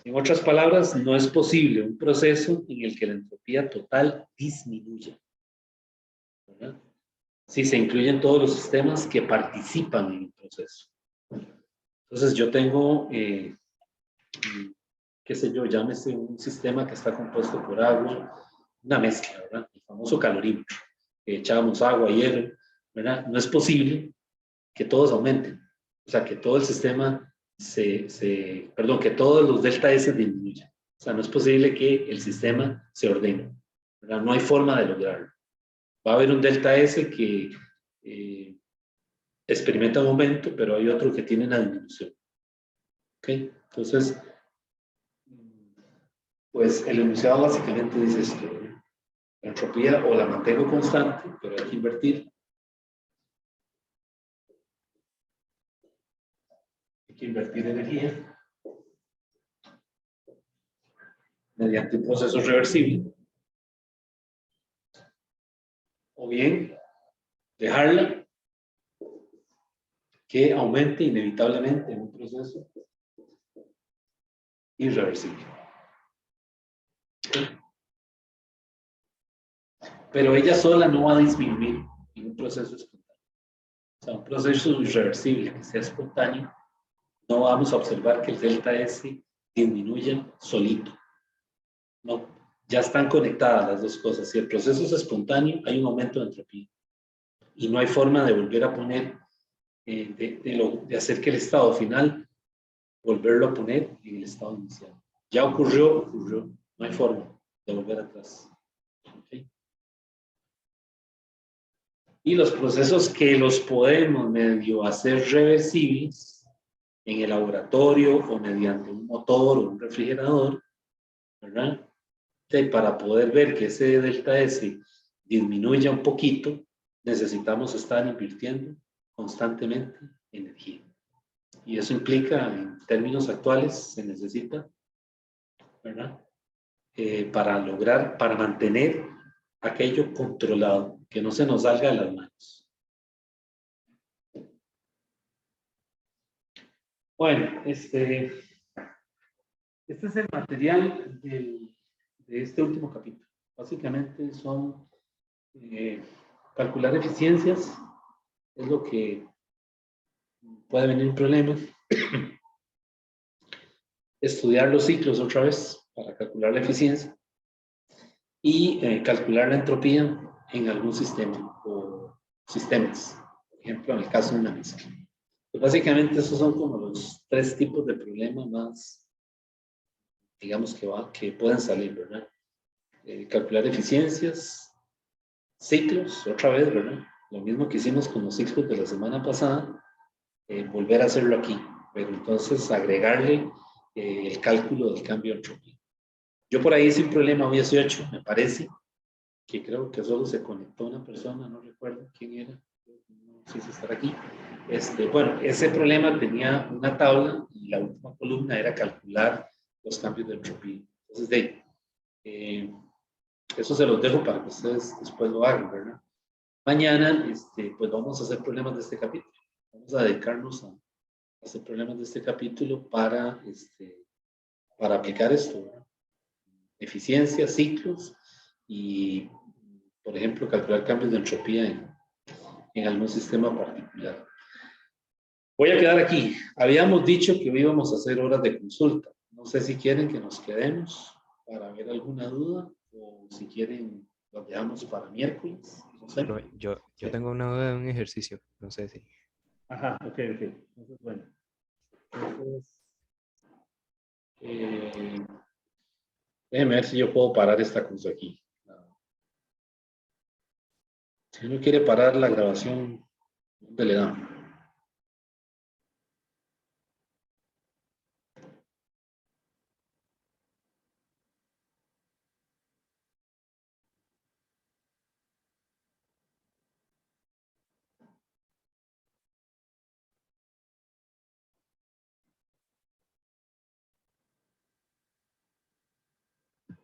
en otras palabras, no es posible un proceso en el que la entropía total disminuya, ¿verdad?, si se incluyen todos los sistemas que participan en el proceso. Entonces yo tengo, qué sé yo, llámese un sistema que está compuesto por agua, una mezcla, ¿verdad?, el famoso calorímetro, que echábamos agua, hierro, ¿verdad? No es posible que todos aumenten, o sea, que todo el sistema que todos los delta S disminuyan. O sea, no es posible que el sistema se ordene, ¿verdad? No hay forma de lograrlo. Va a haber un delta S que experimenta un aumento, pero hay otro que tiene una disminución. ¿Ok? Entonces, pues el enunciado básicamente dice esto, ¿no? La entropía o la mantengo constante, pero hay que invertir. Hay que invertir energía mediante un proceso reversible. O bien dejarla que aumente inevitablemente en un proceso irreversible. Pero ella sola no va a disminuir en un proceso espontáneo. O sea, un proceso irreversible que sea espontáneo, no vamos a observar que el delta S disminuya solito. No, ya están conectadas las dos cosas. Si el proceso es espontáneo, hay un aumento de entropía. Y no hay forma de volver a poner, de hacer que el estado final volverlo a poner en el estado inicial. Ya ocurrió, no hay forma de volver atrás. ¿Okay? Y los procesos que los podemos medio hacer reversibles en el laboratorio o mediante un motor o un refrigerador, ¿verdad? Para poder ver que ese delta S disminuya un poquito, necesitamos estar invirtiendo constantemente energía. Y eso implica, en términos actuales, se necesita, ¿verdad? Para mantener aquello controlado, que no se nos salga de las manos. Bueno, este es el material de este último capítulo. Básicamente son calcular eficiencias, es lo que puede venir un problema. Estudiar los ciclos otra vez para calcular la eficiencia y calcular la entropía en algún sistema o sistemas, por ejemplo, en el caso de una mezcla. Pues básicamente esos son como los 3 tipos de problemas más, digamos, que pueden salir, ¿verdad? Calcular eficiencias, ciclos, otra vez, ¿verdad? Lo mismo que hicimos con los ciclos de la semana pasada, volver a hacerlo aquí, pero entonces agregarle el cálculo del cambio de entropía. Yo por ahí hice un problema hoy 18, me parece, que creo que solo se conectó una persona, no recuerdo quién era, no sé si estará aquí. Bueno, ese problema tenía una tabla y la última columna era calcular los cambios de entropía. Entonces, eso se los dejo para que ustedes después lo hagan, ¿verdad? Mañana, pues vamos a hacer problemas de este capítulo. Vamos a dedicarnos a hacer problemas de este capítulo para aplicar esto, ¿verdad? Eficiencia, ciclos y, por ejemplo, calcular cambios de entropía en algún sistema particular. Voy a quedar aquí. Habíamos dicho que íbamos a hacer horas de consulta. No sé si quieren que nos quedemos para ver alguna duda o si quieren lo dejamos para miércoles. No sé. No, yo tengo una duda de un ejercicio, no sé si. Ajá, ok. Entonces, bueno. Entonces, déjenme ver si yo puedo parar esta cosa aquí. Si uno quiere parar la grabación, ¿dónde le damos?